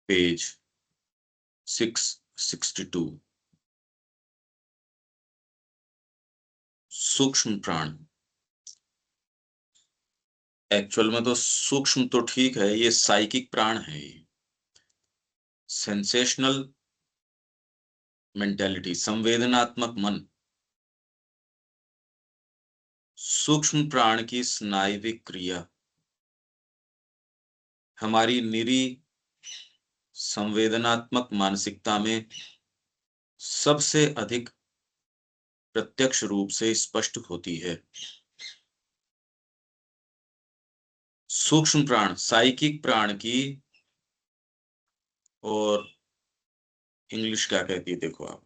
Page 662। सूक्ष्म प्राण। Actual में तो सूक्ष्म तो ठीक है, ये साइकिक प्राण है। ये सेंसेशनल मेंटेलिटी, संवेदनात्मक मन। सूक्ष्म प्राण की स्नायुविक क्रिया हमारी निरी संवेदनात्मक मानसिकता में सबसे अधिक प्रत्यक्ष रूप से स्पष्ट होती है। सूक्ष्म प्राण, साइकिक प्राण की, और इंग्लिश क्या कहती है देखो आप।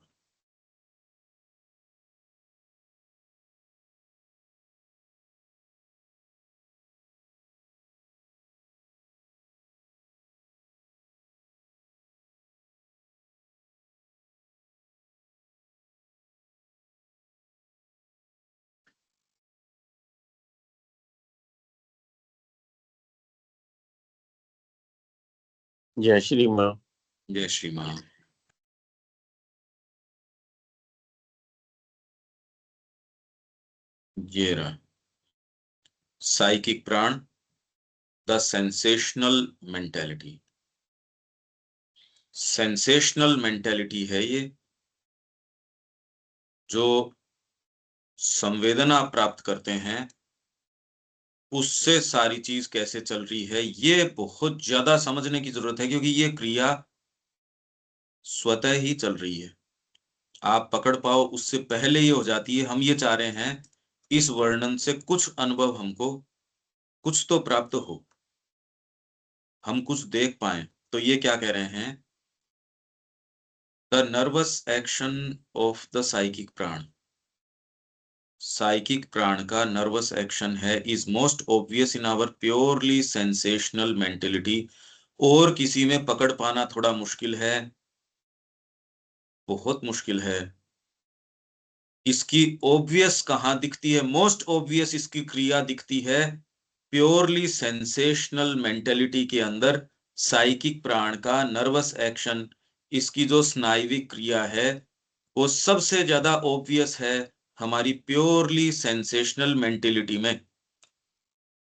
जय श्री माँ। जय श्री माँ। ये रहा साइकिक प्राण, the sensational mentality. Sensational mentality है ये, जो संवेदना प्राप्त करते हैं उससे सारी चीज कैसे चल रही है ये बहुत ज्यादा समझने की जरूरत है, क्योंकि ये क्रिया स्वतः ही चल रही है। आप पकड़ पाओ उससे पहले ये हो जाती है। हम ये चाह रहे हैं इस वर्णन से कुछ अनुभव हमको, कुछ तो प्राप्त हो, हम कुछ देख पाए। तो ये क्या कह रहे हैं, the nervous action of the psychic prana. Psychic prana का नर्वस एक्शन है is most obvious in our purely sensational mentality. और किसी में पकड़ पाना थोड़ा मुश्किल है, बहुत मुश्किल है। इसकी ऑब्वियस कहाँ दिखती है, मोस्ट ऑब्वियस इसकी क्रिया दिखती है प्योरली सेंसेशनल मेंटेलिटी के अंदर। साइकिक प्राण का नर्वस एक्शन, इसकी जो स्नायुविक क्रिया है वो सबसे ज्यादा ऑब्वियस है हमारी प्योरली सेंसेशनल मेंटेलिटी में।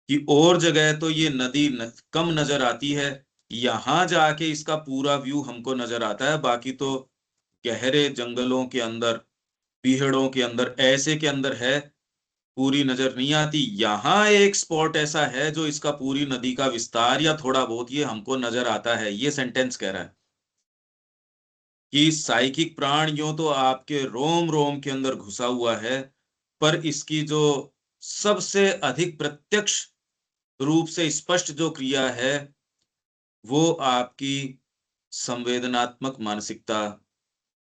कि और जगह तो ये नदी कम नजर आती है, यहां जाके इसका पूरा व्यू हमको नजर आता है। बाकी तो गहरे जंगलों के अंदर, पीहड़ों के अंदर, ऐसे के अंदर है, पूरी नजर नहीं आती। यहाँ एक स्पॉट ऐसा है जो इसका पूरी नदी का विस्तार या थोड़ा बहुत ये हमको नजर आता है। ये सेंटेंस कह रहा है कि साइकिक प्राण यूं तो आपके रोम रोम के अंदर घुसा हुआ है, पर इसकी जो सबसे अधिक प्रत्यक्ष रूप से स्पष्ट जो क्रिया है वो आपकी संवेदनात्मक मानसिकता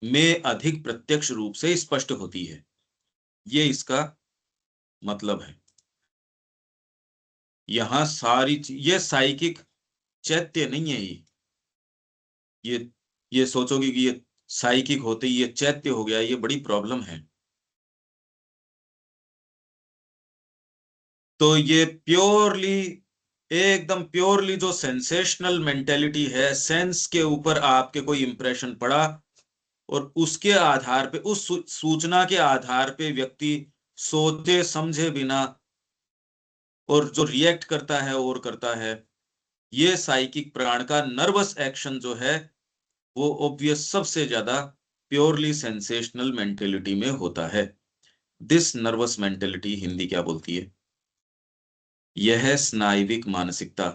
में अधिक प्रत्यक्ष रूप से स्पष्ट होती है। ये इसका मतलब है। यहां सारी ये साइकिक चैत्य नहीं है। ये ये सोचोगे कि ये साइकिक होते ही ये चैत्य हो गया, ये बड़ी प्रॉब्लम है। तो ये प्योरली, एकदम प्योरली जो सेंसेशनल मेंटेलिटी है, सेंस के ऊपर आपके कोई इंप्रेशन पड़ा और उसके आधार पे, उस सूचना के आधार पे व्यक्ति सोचे समझे बिना और जो रिएक्ट करता है और करता है, ये साइकिक प्राण का नर्वस एक्शन जो है वो ऑब्वियस सबसे ज्यादा प्योरली सेंसेशनल मेंटेलिटी में होता है। दिस नर्वस मेंटेलिटी हिंदी क्या बोलती है, यह स्नायुविक मानसिकता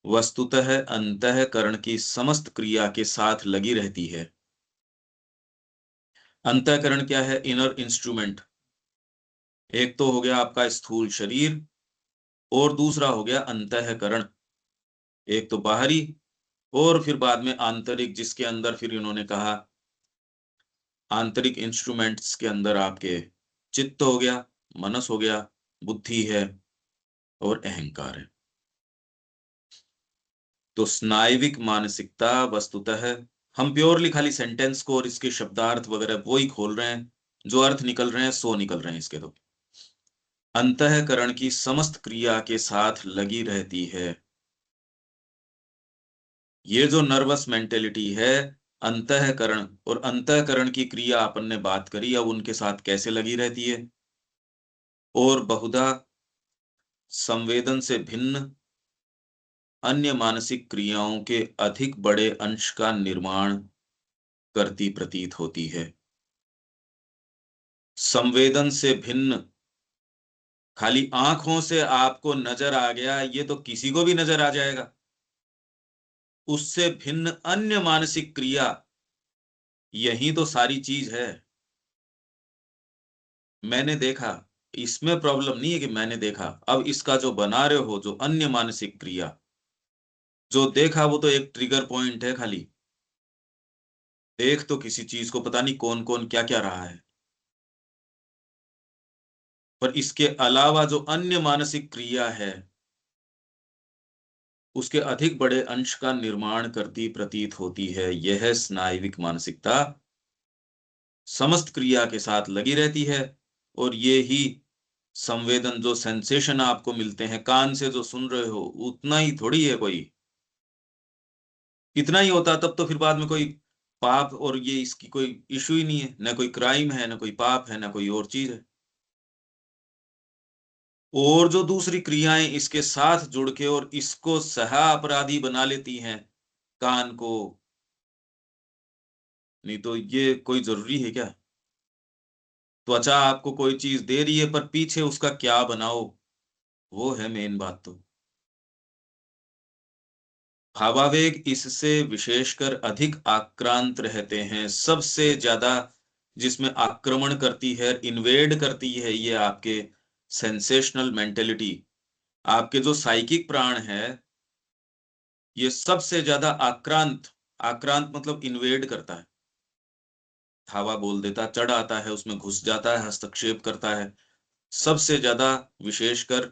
वस्तुतः अंतःकरण की समस्त क्रिया के साथ लगी रहती है। अंतःकरण क्या है, इनर इंस्ट्रूमेंट। एक तो हो गया आपका स्थूल शरीर और दूसरा हो गया अंतःकरण। एक तो बाहरी और फिर बाद में आंतरिक, जिसके अंदर फिर इन्होंने कहा आंतरिक इंस्ट्रूमेंट्स के अंदर आपके चित्त हो गया, मनस हो गया, बुद्धि है और अहंकार है। तो स्नायुविक मानसिकता वस्तुतः, हम प्योरली खाली सेंटेंस को और इसके शब्दार्थ वगैरह वो ही खोल रहे हैं, जो अर्थ निकल रहे हैं सो निकल रहे हैं इसके। तो अंतःकरण की समस्त क्रिया के साथ लगी रहती है। ये जो नर्वस मेंटेलिटी है, अंतःकरण और अंतःकरण की क्रिया अपन ने बात करी, अब उनके साथ कैसे लगी रहती है, और बहुधा संवेदन से भिन्न अन्य मानसिक क्रियाओं के अधिक बड़े अंश का निर्माण करती प्रतीत होती है। संवेदन से भिन्न, खाली आंखों से आपको नजर आ गया, ये तो किसी को भी नजर आ जाएगा। उससे भिन्न अन्य मानसिक क्रिया, यही तो सारी चीज है। मैंने देखा, इसमें प्रॉब्लम नहीं है कि मैंने देखा, अब इसका जो बना रहे हो, जो अन्य मानसिक क्रिया, जो देखा वो तो एक ट्रिगर पॉइंट है खाली। देख तो किसी चीज को पता नहीं कौन कौन क्या क्या रहा है, पर इसके अलावा जो अन्य मानसिक क्रिया है, उसके अधिक बड़े अंश का निर्माण करती प्रतीत होती है। यह स्नायविक मानसिकता समस्त क्रिया के साथ लगी रहती है। और ये ही संवेदन, जो सेंसेशन आपको मिलते हैं कान से जो सुन रहे हो, उतना ही थोड़ी है कोई। इतना ही होता तब तो फिर बाद में कोई पाप और ये इसकी कोई इशू ही नहीं है, ना कोई क्राइम है, ना कोई पाप है, ना कोई और चीज है। और जो दूसरी क्रियाएं इसके साथ जुड़ के और इसको सह अपराधी बना लेती हैं, कान को, नहीं तो ये कोई जरूरी है क्या? त्वचा आपको कोई चीज दे रही है, पर पीछे उसका क्या बनाओ, वो है मेन बात तो। भावावेग इससे विशेषकर अधिक आक्रांत रहते हैं, सबसे ज्यादा जिसमें आक्रमण करती है, इन्वेड करती है, ये आपके सेंसेशनल मेंटेलिटी, आपके जो साइकिक प्राण है, ये सबसे ज्यादा आक्रांत, आक्रांत मतलब इन्वेड करता है, धावा बोल देता, चढ़ आता है, उसमें घुस जाता है, हस्तक्षेप करता है। सबसे ज्यादा विशेषकर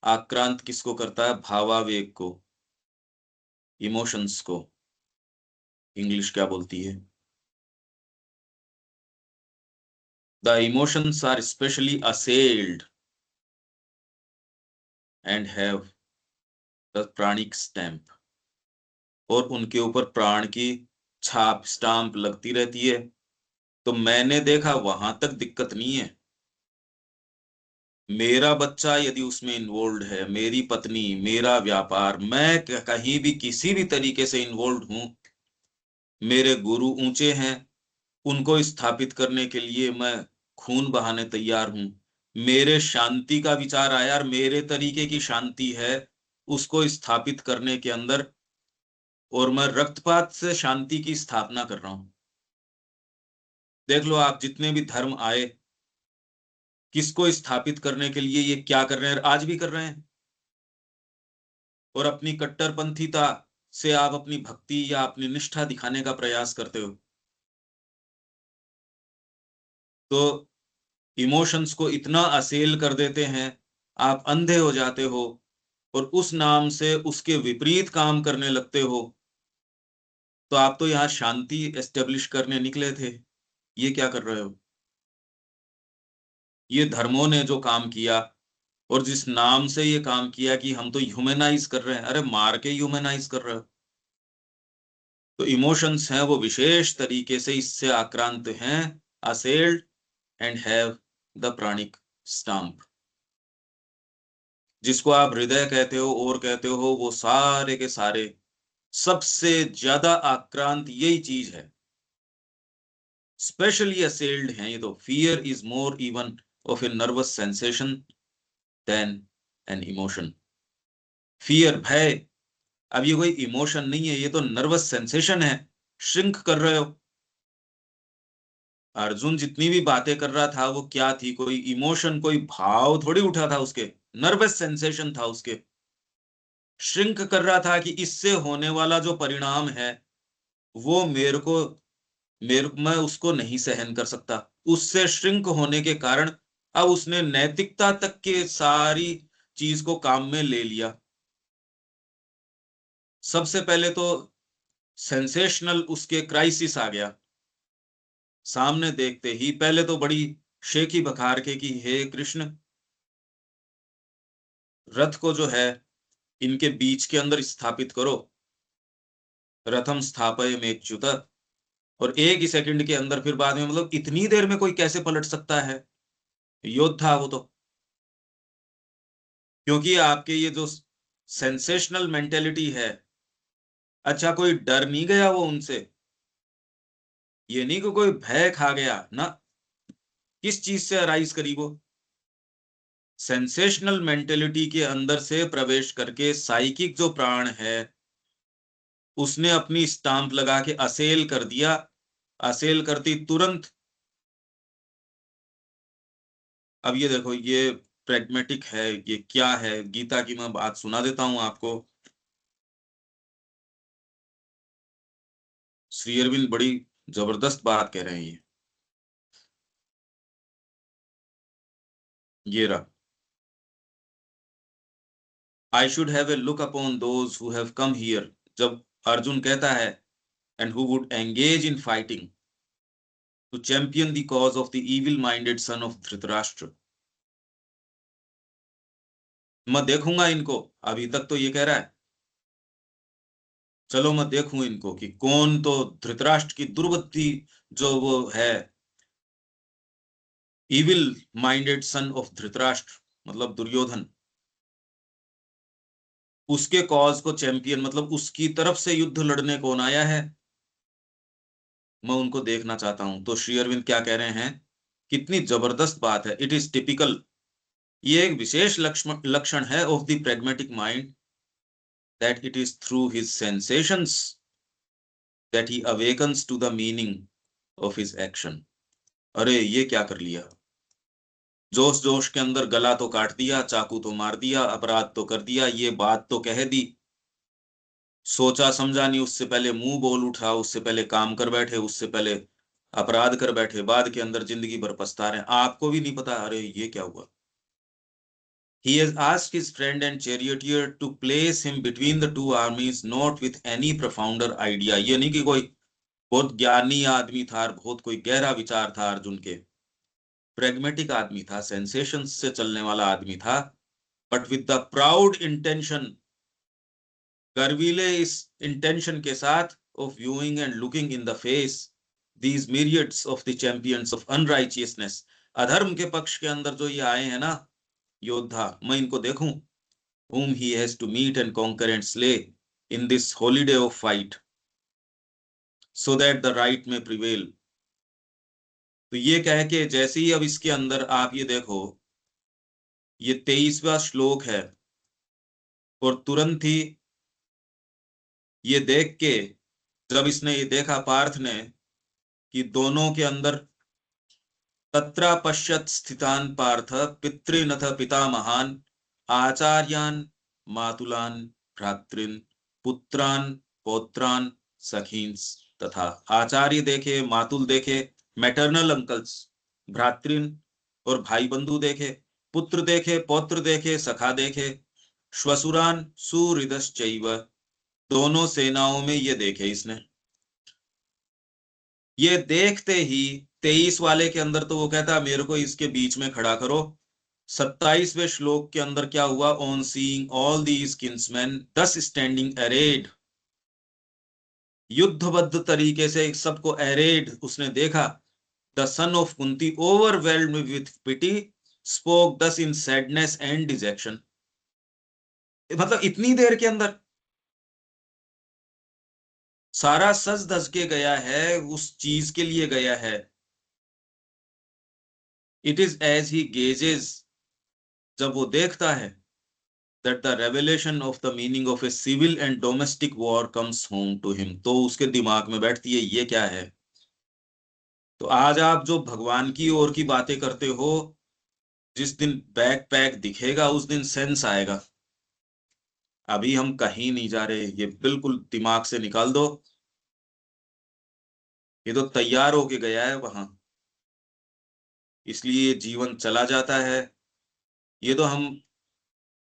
आक्रांत किसको करता है? भावावेग को, इमोशंस को। इंग्लिश क्या बोलती है? The emotions are specially assailed and have the pranic stamp, और उनके ऊपर प्राण की छाप, स्टाम्प लगती रहती है। तो मैंने देखा, वहां तक दिक्कत नहीं है। मेरा बच्चा यदि उसमें इन्वॉल्व है, मेरी पत्नी, मेरा व्यापार, मैं कहीं भी किसी भी तरीके से इन्वॉल्व हूं, मेरे गुरु ऊंचे हैं, उनको स्थापित करने के लिए मैं खून बहाने तैयार हूं। मेरे शांति का विचार आया और मेरे तरीके की शांति है उसको स्थापित करने के अंदर, और मैं रक्तपात से शांति की स्थापना कर रहा हूं। देख लो आप, जितने भी धर्म आए, किसको स्थापित करने के लिए ये क्या कर रहे हैं, आज भी कर रहे हैं। और अपनी कट्टरपंथीता से आप अपनी भक्ति या अपनी निष्ठा दिखाने का प्रयास करते हो, तो इमोशंस को इतना असेल कर देते हैं, आप अंधे हो जाते हो, और उस नाम से उसके विपरीत काम करने लगते हो। तो आप तो यहाँ शांति एस्टेब्लिश करने निकले थे, ये क्या कर रहे हो? ये धर्मों ने जो काम किया, और जिस नाम से ये काम किया कि हम तो ह्यूमनाइज कर रहे हैं, अरे मार के ह्यूमनाइज कर रहे हो। तो इमोशंस हैं वो विशेष तरीके से इससे आक्रांत हैं, assailed and have the pranic stamp. जिसको आप हृदय कहते हो और कहते हो, वो सारे के सारे सबसे ज्यादा आक्रांत यही चीज है, स्पेशली असेल्ड हैं ये तो। Fear is more even of a nervous sensation than an emotion. Fear, भय, अब ये कोई इमोशन नहीं है, ये तो नर्वस सेंसेशन है। श्रिंक कर रहे हो। अर्जुन जितनी भी बातें कर रहा था वो क्या थी? कोई इमोशन, कोई भाव थोड़ी उठा था उसके, नर्वस सेंसेशन था उसके। श्रिंक कर रहा था कि इससे होने वाला जो परिणाम है, वो मैं उसको नहीं सहन कर सकता। उससे श्रिंक होने के कारण अब उसने नैतिकता तक के सारी चीज को काम में ले लिया। सबसे पहले तो सेंसेशनल उसके क्राइसिस आ गया सामने देखते ही। पहले तो बड़ी शेखी बखार के कि हे कृष्ण, रथ को जो है इनके बीच के अंदर स्थापित करो। रथम स्थापय मेच्युत। और एक ही सेकंड के अंदर फिर बाद में, मतलब इतनी देर में कोई कैसे पलट सकता है? योद्धा वो तो। क्योंकि आपके ये जो सेंसेशनल मेंटेलिटी है, अच्छा कोई डर नहीं गया वो उनसे? ये नहीं कि कोई भय खा गया ना, किस चीज से अराइज करी वो? सेंसेशनल मेंटेलिटी के अंदर से प्रवेश करके साइकिक जो प्राण है, उसने अपनी स्टाम्प लगा के असेल कर दिया। असेल करती तुरंत। अब ये देखो, ये प्रेग्मेटिक है, ये क्या है? गीता की मैं बात सुना देता हूं आपको। श्री अरविंद बड़ी जबरदस्त बात कह रहे हैं ये रहा। I should have a look upon those who have come here, जब अर्जुन कहता है, and who would engage in fighting to champion the cause of the evil minded son of Dhritarashtra. मैं देखूंगा इनको। अभी तक तो ये कह रहा है, चलो मैं देखूं इनको कि कौन तो धृतराष्ट्र की दुर्बुद्धि जो वो है, evil minded son of Dhritarashtra मतलब दुर्योधन, उसके कॉज को चैंपियन मतलब उसकी तरफ से युद्ध लड़ने कौन आया है, मैं उनको देखना चाहता हूं। तो श्री अरविंद क्या कह रहे हैं, कितनी जबरदस्त बात है। इट इज टिपिकल, ये एक विशेष लक्षण है of the pragmatic mind, that it is through his sensations that he awakens to the meaning of his action। अरे ये क्या कर लिया? जोश जोश के अंदर गला तो काट दिया, चाकू तो मार दिया, अपराध तो कर दिया, ये बात तो कह दी, सोचा समझा नहीं, उससे पहले मुंह बोल उठा, उससे पहले काम कर बैठे, उससे पहले अपराध कर बैठे, बाद के अंदर जिंदगी भर पछता रहे हैं, आपको भी नहीं पता अरे ये क्या हुआ। He has asked his friend and charioteer to place him between the two armies, not with any profounder idea। ये नहीं कि कोई बहुत ज्ञानी आदमी था, बहुत कोई गहरा विचार था अर्जुन के। प्रेग्मेटिक आदमी था, सेंसेशंस से चलने वाला आदमी था, but with the proud intention, गर्वीले इस इंटेंशन के साथ, of viewing and looking in the face these myriads of the champions of unrighteousness. अधर्म के पक्ष के अंदर जो ये आए हैं ना योद्धा, मैं इनको देखूं, whom he has to meet and conquer and slay in this holiday of fight, so that the right may prevail। तो ये कह के जैसे ही अब इसके अंदर आप ये देखो, ये 23वां श्लोक है, और तुरंत ही ये देख के, जब इसने ये देखा पार्थ ने कि दोनों के अंदर, तत्र पश्यत स्थितान पार्थ पितृनथ पितामहान आचार्यान मातुलान भ्रातृन पुत्रान पौत्रान सखींस। तथा आचार्य देखे, मातुल देखे, मैटरनल अंकल्स, भ्रातृन और भाई बंधु देखे, पुत्र देखे, पौत्र देखे, सखा देखे, श्वसुरान सुहृदश्चैव, दोनों सेनाओं में ये देखे इसने। ये देखते ही 23 वाले के अंदर तो वो कहता मेरे को इसके बीच में खड़ा करो। 27वें श्लोक के अंदर क्या हुआ, on seeing all these kinsmen thus standing arrayed, युद्धबद्ध तरीके से सबको अरेड उसने देखा। The son of Kunti overwhelmed with pity spoke thus in sadness and detection. मतलब इतनी देर के अंदर सारा सज धज के गया है, उस चीज के लिए गया है। It is as he gazes, जब वो देखता है, that the revelation of the meaning of a civil and domestic war comes home to him, तो उसके दिमाग में बैठती है ये क्या है। तो आज आप जो भगवान की ओर की बातें करते हो, जिस दिन बैक पैक दिखेगा उस दिन सेंस आएगा। अभी हम कहीं नहीं जा रहे, ये बिल्कुल दिमाग से निकाल दो। ये तो तैयार होके गया है वहां, इसलिए जीवन चला जाता है। ये तो हम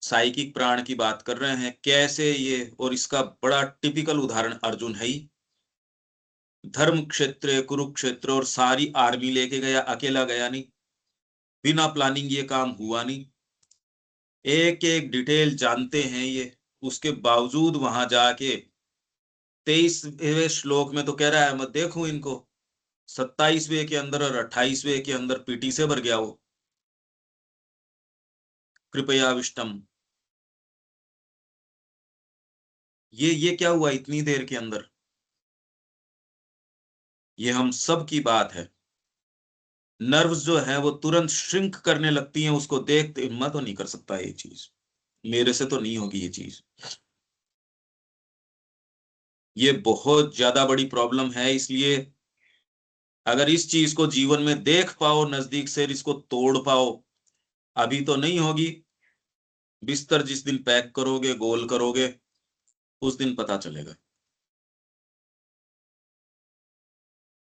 साइकिक प्राण की बात कर रहे हैं कैसे ये, और इसका बड़ा टिपिकल उदाहरण अर्जुन है ही। धर्म क्षेत्र कुरुक्षेत्र और सारी आर्मी लेके गया, अकेला गया नहीं, बिना प्लानिंग ये काम हुआ नहीं। एक एक डिटेल जानते हैं ये, उसके बावजूद वहां जाके 23वें श्लोक में तो कह रहा है मैं देखूं इनको, 27वें के अंदर और 28वें के अंदर पीटी से भर गया वो, कृपया विष्टम। ये क्या हुआ इतनी देर के अंदर? ये हम सब की बात है। नर्व्स जो है वो तुरंत श्रिंक करने लगती हैं उसको देखते। मैं तो नहीं कर सकता ये चीज, मेरे से तो नहीं होगी ये चीज। ये बहुत ज्यादा बड़ी प्रॉब्लम है, इसलिए अगर इस चीज को जीवन में देख पाओ नजदीक से, इसको तोड़ पाओ, अभी तो नहीं होगी। बिस्तर जिस दिन पैक करोगे, गोल करोगे, उस दिन पता चलेगा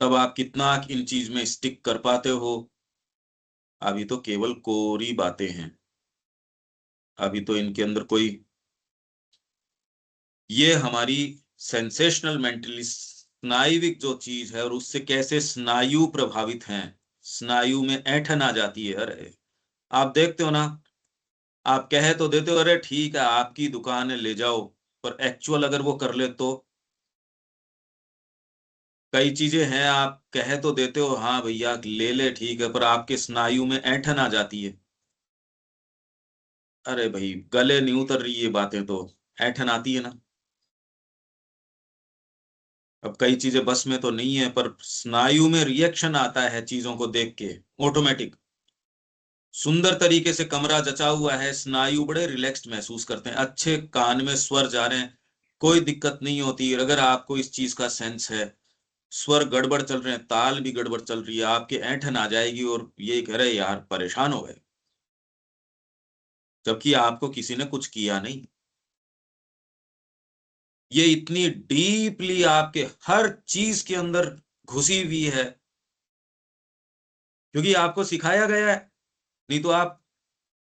तब आप कितना इन चीज में स्टिक कर पाते हो। अभी तो केवल कोरी बातें हैं, अभी तो इनके अंदर कोई, ये हमारी सेंसेशनल मेंटली स्नायुविक जो चीज है और उससे कैसे स्नायु प्रभावित हैं, स्नायु में ऐंठन आ जाती है। अरे आप देखते हो ना, आप कह तो देते हो अरे ठीक है आपकी दुकान है ले जाओ, पर एक्चुअल अगर वो कर ले तो कई चीजें हैं, आप कह तो देते हो हाँ भैया ले ले ठीक है, पर आपके स्नायु में ऐंठन आ जाती है। अरे भाई गले नहीं उतर रही ये बातें तो ऐंठन आती है ना। अब कई चीजें बस में तो नहीं है, पर स्नायु में रिएक्शन आता है चीजों को देख के, ऑटोमेटिक। सुंदर तरीके से कमरा जचा हुआ है, स्नायु बड़े रिलैक्स्ड महसूस करते हैं, अच्छे कान में स्वर जा रहे हैं, कोई दिक्कत नहीं होती। अगर आपको इस चीज का सेंस है, स्वर गड़बड़ चल रहे हैं, ताल भी गड़बड़ चल रही है, आपके ऐंठन आ जाएगी और ये कह रहे यार परेशान हो गए, जबकि आपको किसी ने कुछ किया नहीं। ये इतनी डीपली आपके हर चीज के अंदर घुसी हुई है, क्योंकि आपको सिखाया गया है। नहीं तो आप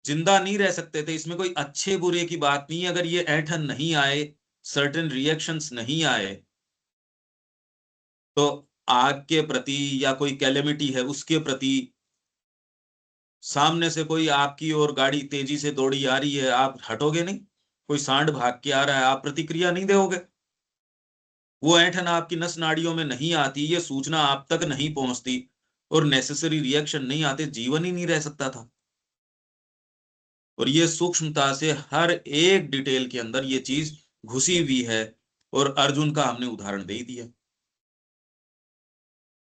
जिंदा नहीं रह सकते थे। इसमें कोई अच्छे बुरे की बात नहीं है, अगर ये ऐंठन नहीं आए, सर्टेन रिएक्शंस नहीं आए, तो आग के प्रति या कोई कैलेमिटी है उसके प्रति, सामने से कोई आपकी ओर गाड़ी तेजी से दौड़ी आ रही है, आप हटोगे नहीं? कोई सांड भाग के आ रहा है, आप प्रतिक्रिया नहीं दोगे? वो ऐंठन आपकी नस नाड़ियों में नहीं आती, ये सूचना आप तक नहीं पहुंचती और नेसेसरी रिएक्शन नहीं आते, जीवन ही नहीं रह सकता था। और ये सूक्ष्मता से हर एक डिटेल के अंदर ये चीज घुसी हुई है, और अर्जुन का हमने उदाहरण दे ही दिया।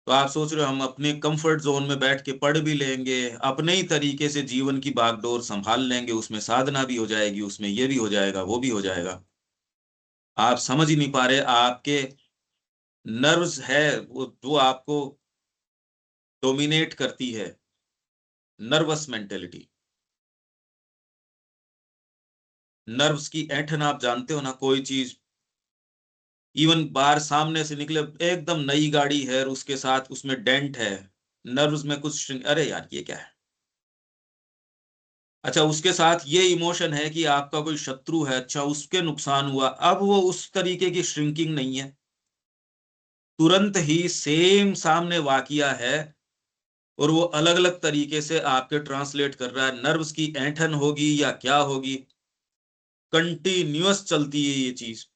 तो आप सोच रहे हो हम अपने कंफर्ट जोन में बैठ के पढ़ भी लेंगे, अपने ही तरीके से जीवन की बागडोर संभाल लेंगे, उसमें साधना भी हो जाएगी, उसमें ये भी हो जाएगा वो भी हो जाएगा। आप समझ ही नहीं पा रहे, आपके नर्व्स है वो जो आपको डोमिनेट करती है, नर्वस मेंटेलिटी। नर्व्स की ऐंठन आप जानते हो ना, कोई चीज इवन बाहर सामने से निकले, एकदम नई गाड़ी है और उसके साथ उसमें डेंट है, नर्व्स में कुछ अरे यार ये क्या है। अच्छा उसके साथ ये इमोशन है कि आपका कोई शत्रु है, अच्छा उसके नुकसान हुआ, अब वो उस तरीके की श्रिंकिंग नहीं है, तुरंत ही सेम सामने वाकया है और वो अलग अलग तरीके से आपके ट्रांसलेट कर रहा है। नर्व्स की ऐंठन होगी या क्या होगी, कंटिन्यूअस चलती है ये चीज।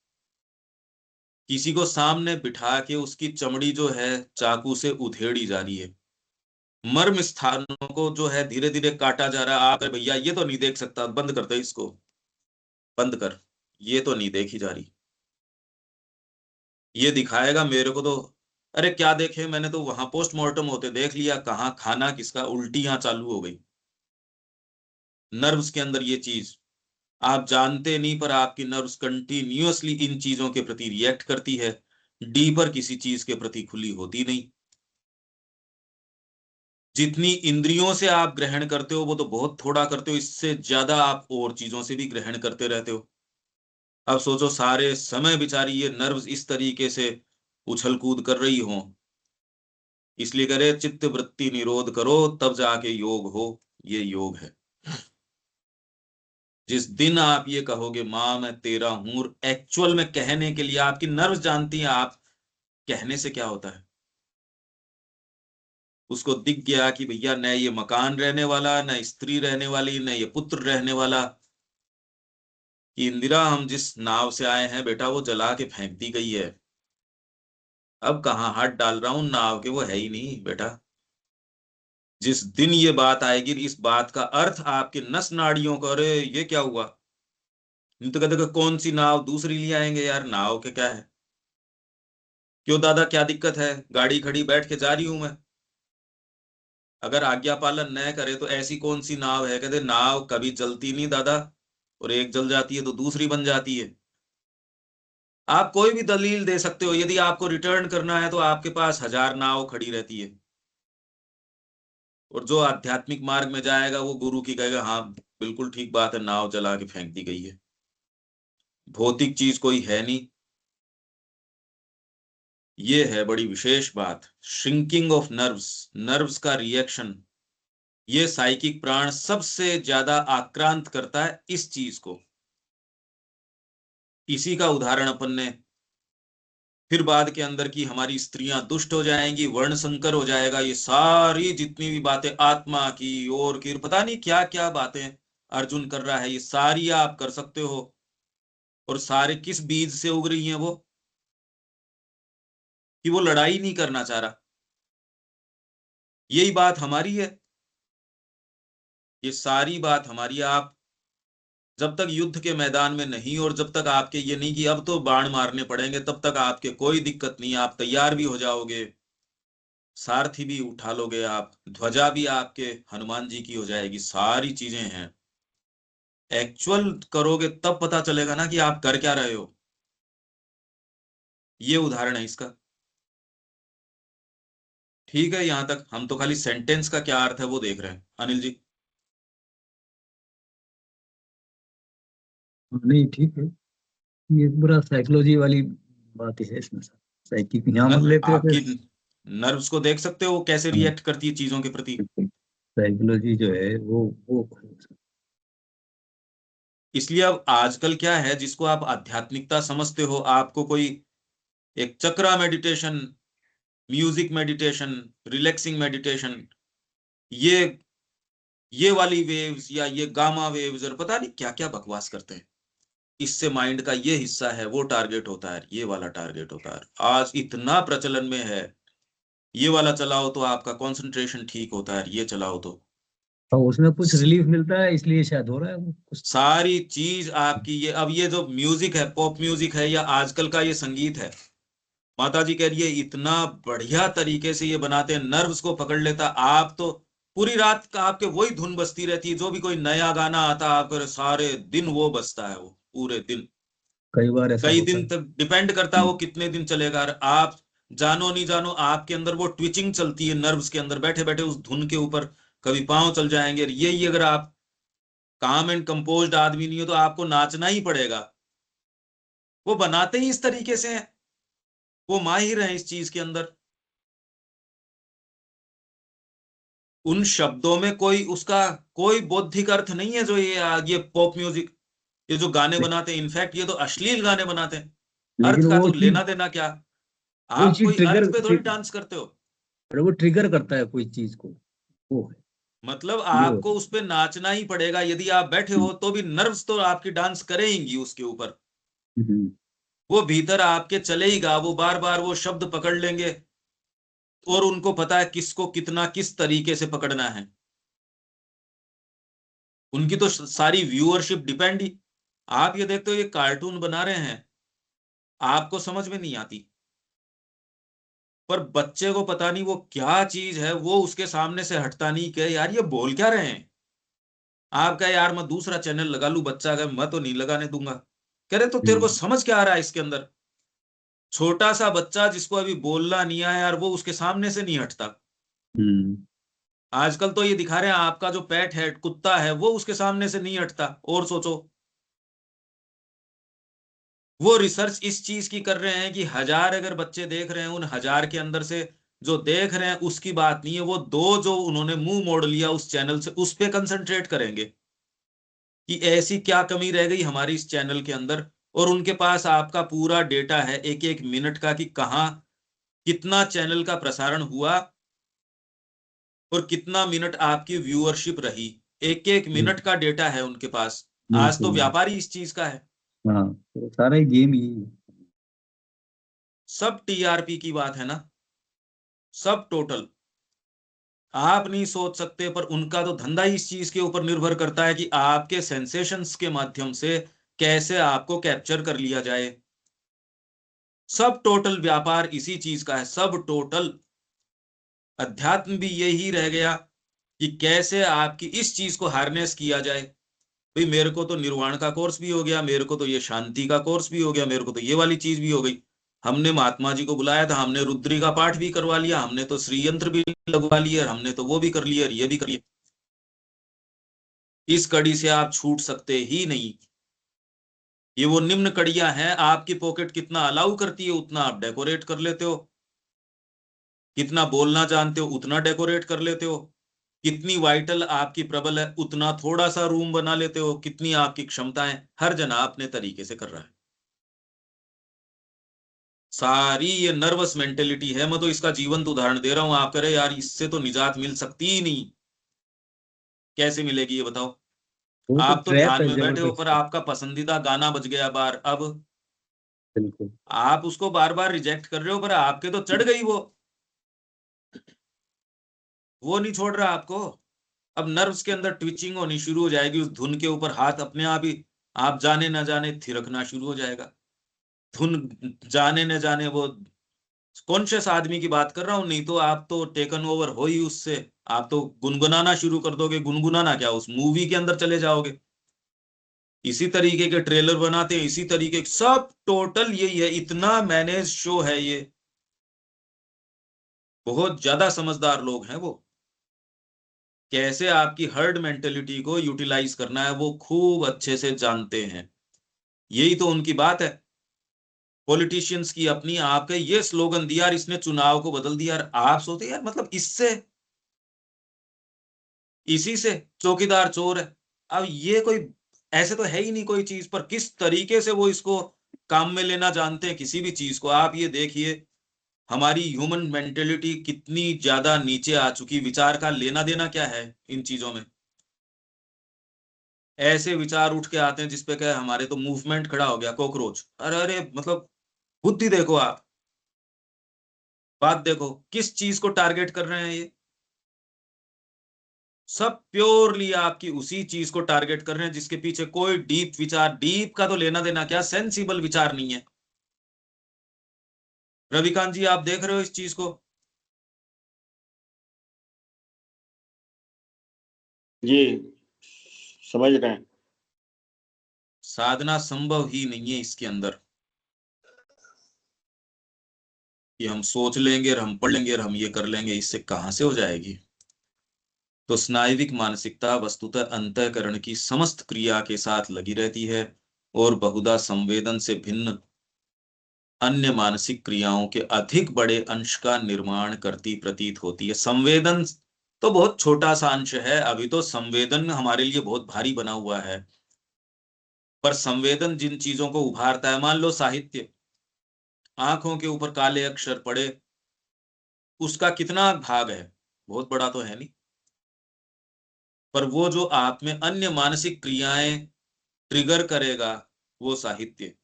किसी को सामने बिठा के उसकी चमड़ी जो है चाकू से उधेड़ी जा रही है, मर्म स्थानों को जो है धीरे धीरे काटा जा रहा है। आकर भैया ये तो नहीं देख सकता, बंद कर दे इसको, बंद कर, ये तो नहीं देखी जा रही, ये दिखाएगा मेरे को तो। अरे क्या देखे, मैंने तो वहां पोस्टमार्टम होते देख लिया, कहाँ खाना किसका, उल्टियां चालू हो गई। नर्व्स के अंदर ये चीज आप जानते नहीं, पर आपकी नर्व्स कंटिन्यूअसली इन चीजों के प्रति रिएक्ट करती है, डीपर किसी चीज के प्रति खुली होती नहीं। जितनी इंद्रियों से आप ग्रहण करते हो वो तो बहुत थोड़ा करते हो, इससे ज्यादा आप और चीजों से भी ग्रहण करते रहते हो। अब सोचो सारे समय बेचारी ये नर्व्स इस तरीके से उछल कूद कर रही हो, इसलिए करे चित्त वृत्ति निरोध करो तब जाके योग हो। ये योग है। जिस दिन आप ये कहोगे माँ मैं तेरा हूं, एक्चुअल में कहने के लिए आपकी नर्व्स जानती हैं आप कहने से क्या होता है। उसको दिख गया कि भैया न ये मकान रहने वाला, न स्त्री रहने वाली, न ये पुत्र रहने वाला, कि इंदिरा हम जिस नाव से आए हैं बेटा वो जला के फेंक दी गई है, अब कहाँ हाथ डाल रहा हूं नाव के, वो है ही नहीं बेटा। जिस दिन ये बात आएगी, इस बात का अर्थ आपके नस नाड़ियों को, अरे ये क्या हुआ, नहीं तो कहते कौन सी नाव, दूसरी ले आएंगे यार, नाव के क्या है, क्यों दादा क्या दिक्कत है, गाड़ी खड़ी बैठ के जा रही हूं मैं। अगर आज्ञा पालन न करे तो ऐसी कौन सी नाव है, कहते नाव कभी जलती नहीं दादा, और एक जल जाती है तो दूसरी बन जाती है। आप कोई भी दलील दे सकते हो, यदि आपको रिटर्न करना है तो आपके पास 1000 नाव खड़ी रहती है, और जो आध्यात्मिक मार्ग में जाएगा वो गुरु की कहेगा हाँ बिल्कुल ठीक बात है, नाव जला के फेंक दी गई है। भौतिक चीज कोई है नहीं। ये है बड़ी विशेष बात, श्रिंकिंग ऑफ नर्व्स, नर्व्स का रिएक्शन। ये साइकिक प्राण सबसे ज्यादा आक्रांत करता है इस चीज को। इसी का उदाहरण अपन ने फिर बाद के अंदर की, हमारी स्त्रियां दुष्ट हो जाएंगी, वर्ण संकर हो जाएगा, ये सारी जितनी भी बातें आत्मा की और की पता नहीं क्या क्या बातें अर्जुन कर रहा है, ये सारी आप कर सकते हो। और सारे किस बीज से उग रही हैं वो, कि वो लड़ाई नहीं करना चाह रहा। यही बात हमारी है, ये सारी बात हमारी। आप जब तक युद्ध के मैदान में नहीं, और जब तक आपके ये नहीं कि अब तो बाण मारने पड़ेंगे, तब तक आपके कोई दिक्कत नहीं, आप तैयार भी हो जाओगे, सारथी भी उठा लोगे आप, ध्वजा भी आपके हनुमान जी की हो जाएगी, सारी चीजें हैं। एक्चुअल करोगे तब पता चलेगा ना कि आप कर क्या रहे हो। ये उदाहरण है इसका। ठीक है, यहां तक हम तो खाली सेंटेंस का क्या अर्थ है वो देख रहे हैं। अनिल जी। नहीं ठीक है, ये पूरा साइकोलॉजी वाली बात ही है इसमें सर। साइकिक यहाँ न, मतलब लेते आपकी थे। नर्व्स को देख सकते हो वो कैसे रिएक्ट करती है चीजों के प्रति। साइकोलॉजी जो है वो इसलिए अब आजकल क्या है, जिसको आप आध्यात्मिकता समझते हो, आपको कोई एक chakra meditation, music meditation, relaxing meditation, ये ये वाली वेव्स या ये गामा वेव्स और पता नहीं क्या क्या बकवास करते हैं, इससे माइंड का ये हिस्सा है वो टारगेट होता है, ये वाला टारगेट होता है, आज इतना प्रचलन में है। ये वाला चलाओ तो आपका कंसंट्रेशन ठीक होता है, ये चलाओ तो और उसमें कुछ रिलीफ मिलता है, इसलिए शायद हो रहा है वो कुछ। सारी चीज आपकी। ये अब ये जो म्यूजिक है, पॉप म्यूजिक है, या आजकल का ये संगीत है, माता जी कह रही है इतना बढ़िया तरीके से ये बनाते हैं, नर्व्स को पकड़ लेता। आप तो पूरी रात का आपके वही धुन बजती रहती है, जो भी कोई नया गाना आता है आपके सारे दिन वो बजता है, वो पूरे दिन, कई बार ऐसा कई होता दिन है। तक डिपेंड करता है वो कितने दिन चलेगा। और आप जानो नहीं जानो, आपके अंदर वो ट्विचिंग चलती है नर्व्स के अंदर, बैठे बैठे उस धुन के ऊपर कभी पांव चल जाएंगे। और यही अगर आप काम एंड कंपोज्ड आदमी नहीं हो तो आपको नाचना ही पड़ेगा। वो बनाते ही इस तरीके से हैं, वो माहिर हैं इस चीज के अंदर। उन शब्दों में कोई उसका कोई बौद्धिक अर्थ नहीं है, जो ये पॉप म्यूजिक, ये जो गाने बनाते हैं, इनफैक्ट ये तो अश्लील गाने बनाते हैं। लेकिन अर्थ का तो लेना देना क्या, वो आप चीज कोई अर्थ पे थोड़ी डांस करते हो। वो ट्रिगर करता है कोई चीज को, वो है। मतलब ये आपको होता उस पे नाचना ही पड़ेगा, यदि आप बैठे है। हो तो भी नर्व्स तो आपकी डांस करेंगी उसके ऊपर। हम्म। वो भीतर आपके चलेगा, वो बार बार वो शब्द पकड़ लेंगे, और उनको पता है किसको कितना किस तरीके से पकड़ना है। उनकी तो सारी व्यूअरशिप डिपेंड ही, आप ये देखते हो ये कार्टून बना रहे हैं, आपको समझ में नहीं आती, पर बच्चे को पता नहीं वो क्या चीज है, वो उसके सामने से हटता नहीं कि यार ये बोल क्या रहे हैं। आप कहे यार मैं दूसरा चैनल लगा लूं, बच्चा कहे मैं तो नहीं लगाने दूंगा। कह रहे तो तेरे को हम्म। समझ क्या आ रहा है इसके अंदर। छोटा सा बच्चा जिसको अभी बोलना नहीं आया यार, वो उसके सामने से नहीं हटता। हम्म। आजकल तो ये दिखा रहे हैं आपका जो पेट है, कुत्ता है, वो उसके सामने से नहीं हटता, और सोचो। वो रिसर्च इस चीज की कर रहे हैं कि 1000 अगर बच्चे देख रहे हैं, उन 1000 के अंदर से जो देख रहे हैं उसकी बात नहीं है, वो दो जो उन्होंने मुंह मोड़ लिया उस चैनल से, उस पे कंसंट्रेट करेंगे कि ऐसी क्या कमी रह गई हमारी इस चैनल के अंदर। और उनके पास आपका पूरा डेटा है एक एक मिनट का, कि कहाँ कितना चैनल का प्रसारण हुआ और कितना मिनट आपकी व्यूअरशिप रही। एक एक मिनट का डेटा है उनके पास। आज तो बिल्कुल। व्यापारी इस चीज का है। हाँ, तो सारा ही गेम ही है। सब टीआरपी की बात है ना, सब टोटल। आप नहीं सोच सकते, पर उनका तो धंधा ही इस चीज के ऊपर निर्भर करता है कि आपके सेंसेशंस के माध्यम से कैसे आपको कैप्चर कर लिया जाए। सब टोटल व्यापार इसी चीज का है, सब टोटल। अध्यात्म भी यही रह गया कि कैसे आपकी इस चीज को हार्नेस किया जाए। भाई मेरे को तो निर्वाण का कोर्स भी हो गया, मेरे को तो ये शांति का कोर्स भी हो गया, मेरे को तो ये वाली चीज भी हो गई। हमने महात्मा जी को बुलाया था, हमने रुद्री का पाठ भी करवा लिया, हमने तो श्री यंत्र भी लगवा लिया, हमने तो वो भी कर लिया, ये भी कर लिया। इस कड़ी से आप छूट सकते ही नहीं। ये वो निम्न कड़ियां हैं, आपकी पॉकेट कितना अलाउ करती है उतना आप डेकोरेट कर लेते हो, कितना बोलना जानते हो उतना डेकोरेट कर लेते हो, कितनी वाइटल आपकी प्रबल है उतना थोड़ा सा रूम बना लेते हो, कितनी आपकी क्षमताएं, हर जना अपने तरीके से कर रहा है। सारी ये नर्वस मेंटेलिटी है। मैं तो इसका जीवंत उदाहरण दे रहा हूं, आप कह रहे यार इससे तो निजात मिल सकती ही नहीं। कैसे मिलेगी ये बताओ? वो तो आप तो ट्रैप ध्यान है में बैठे हो, पर जबरदस्त। आपका पसंदीदा गाना बज गया बार, अब बिल्कुल। आप उसको बार बार रिजेक्ट कर रहे हो, पर आपके तो चढ़ गई वो नहीं छोड़ रहा आपको। अब नर्व्स के अंदर ट्विचिंग होनी शुरू हो जाएगी, उस धुन के ऊपर हाथ अपने आप ही, आप जाने न जाने थिरकना शुरू हो जाएगा। धुन जाने न जाने, वो कॉन्शियस आदमी की बात कर रहा हूं, नहीं तो आप तो टेकन ओवर हो ही उससे। आप तो गुनगुनाना शुरू कर दोगे, गुनगुनाना क्या, उस मूवी के अंदर चले जाओगे। इसी तरीके के ट्रेलर बनाते हैं, इसी तरीके सब टोटल यही है, इतना मैनेज शो है ये। बहुत ज्यादा समझदार लोग हैं वो। कैसे आपकी हर्ड मेंटेलिटी को यूटिलाइज करना है वो खूब अच्छे से जानते हैं। यही तो उनकी बात है। पॉलिटिशियंस की अपनी, आपके ये स्लोगन दिया और इसने चुनाव को बदल दिया, और आप सोचते यार मतलब इससे, इसी से चौकीदार चोर है। अब ये कोई ऐसे तो है ही नहीं कोई चीज, पर किस तरीके से वो इसको काम में लेना जानते हैं किसी भी चीज को। आप ये देखिए हमारी ह्यूमन मेंटेलिटी कितनी ज्यादा नीचे आ चुकी, विचार का लेना देना क्या है इन चीजों में। ऐसे विचार उठ के आते हैं जिसपे क्या हमारे तो मूवमेंट खड़ा हो गया, कॉकरोच। अरे अरे मतलब बुद्धि देखो आप, बात देखो किस चीज को टारगेट कर रहे हैं ये। सब प्योरली आपकी उसी चीज को टारगेट कर रहे हैं जिसके पीछे कोई डीप विचार, डीप का तो लेना देना क्या, सेंसिबल विचार नहीं है। रविकांत जी आप देख रहे हो इस चीज को? जी समझ रहे हैं। साधना संभव ही नहीं है इसके अंदर कि हम सोच लेंगे और हम पढ़ लेंगे और हम ये कर लेंगे, इससे कहां से हो जाएगी। तो स्नायविक मानसिकता वस्तुतः अंतःकरण की समस्त क्रिया के साथ लगी रहती है और बहुधा संवेदन से भिन्न अन्य मानसिक क्रियाओं के अधिक बड़े अंश का निर्माण करती प्रतीत होती है। संवेदन तो बहुत छोटा सा अंश है, अभी तो संवेदन हमारे लिए बहुत भारी बना हुआ है। पर संवेदन जिन चीजों को उभारता है, मान लो साहित्य, आंखों के ऊपर काले अक्षर पड़े, उसका कितना भाग है, बहुत बड़ा तो है नहीं। पर वो जो आप में अन्य मानसिक क्रियाएं ट्रिगर करेगा, वो साहित्य,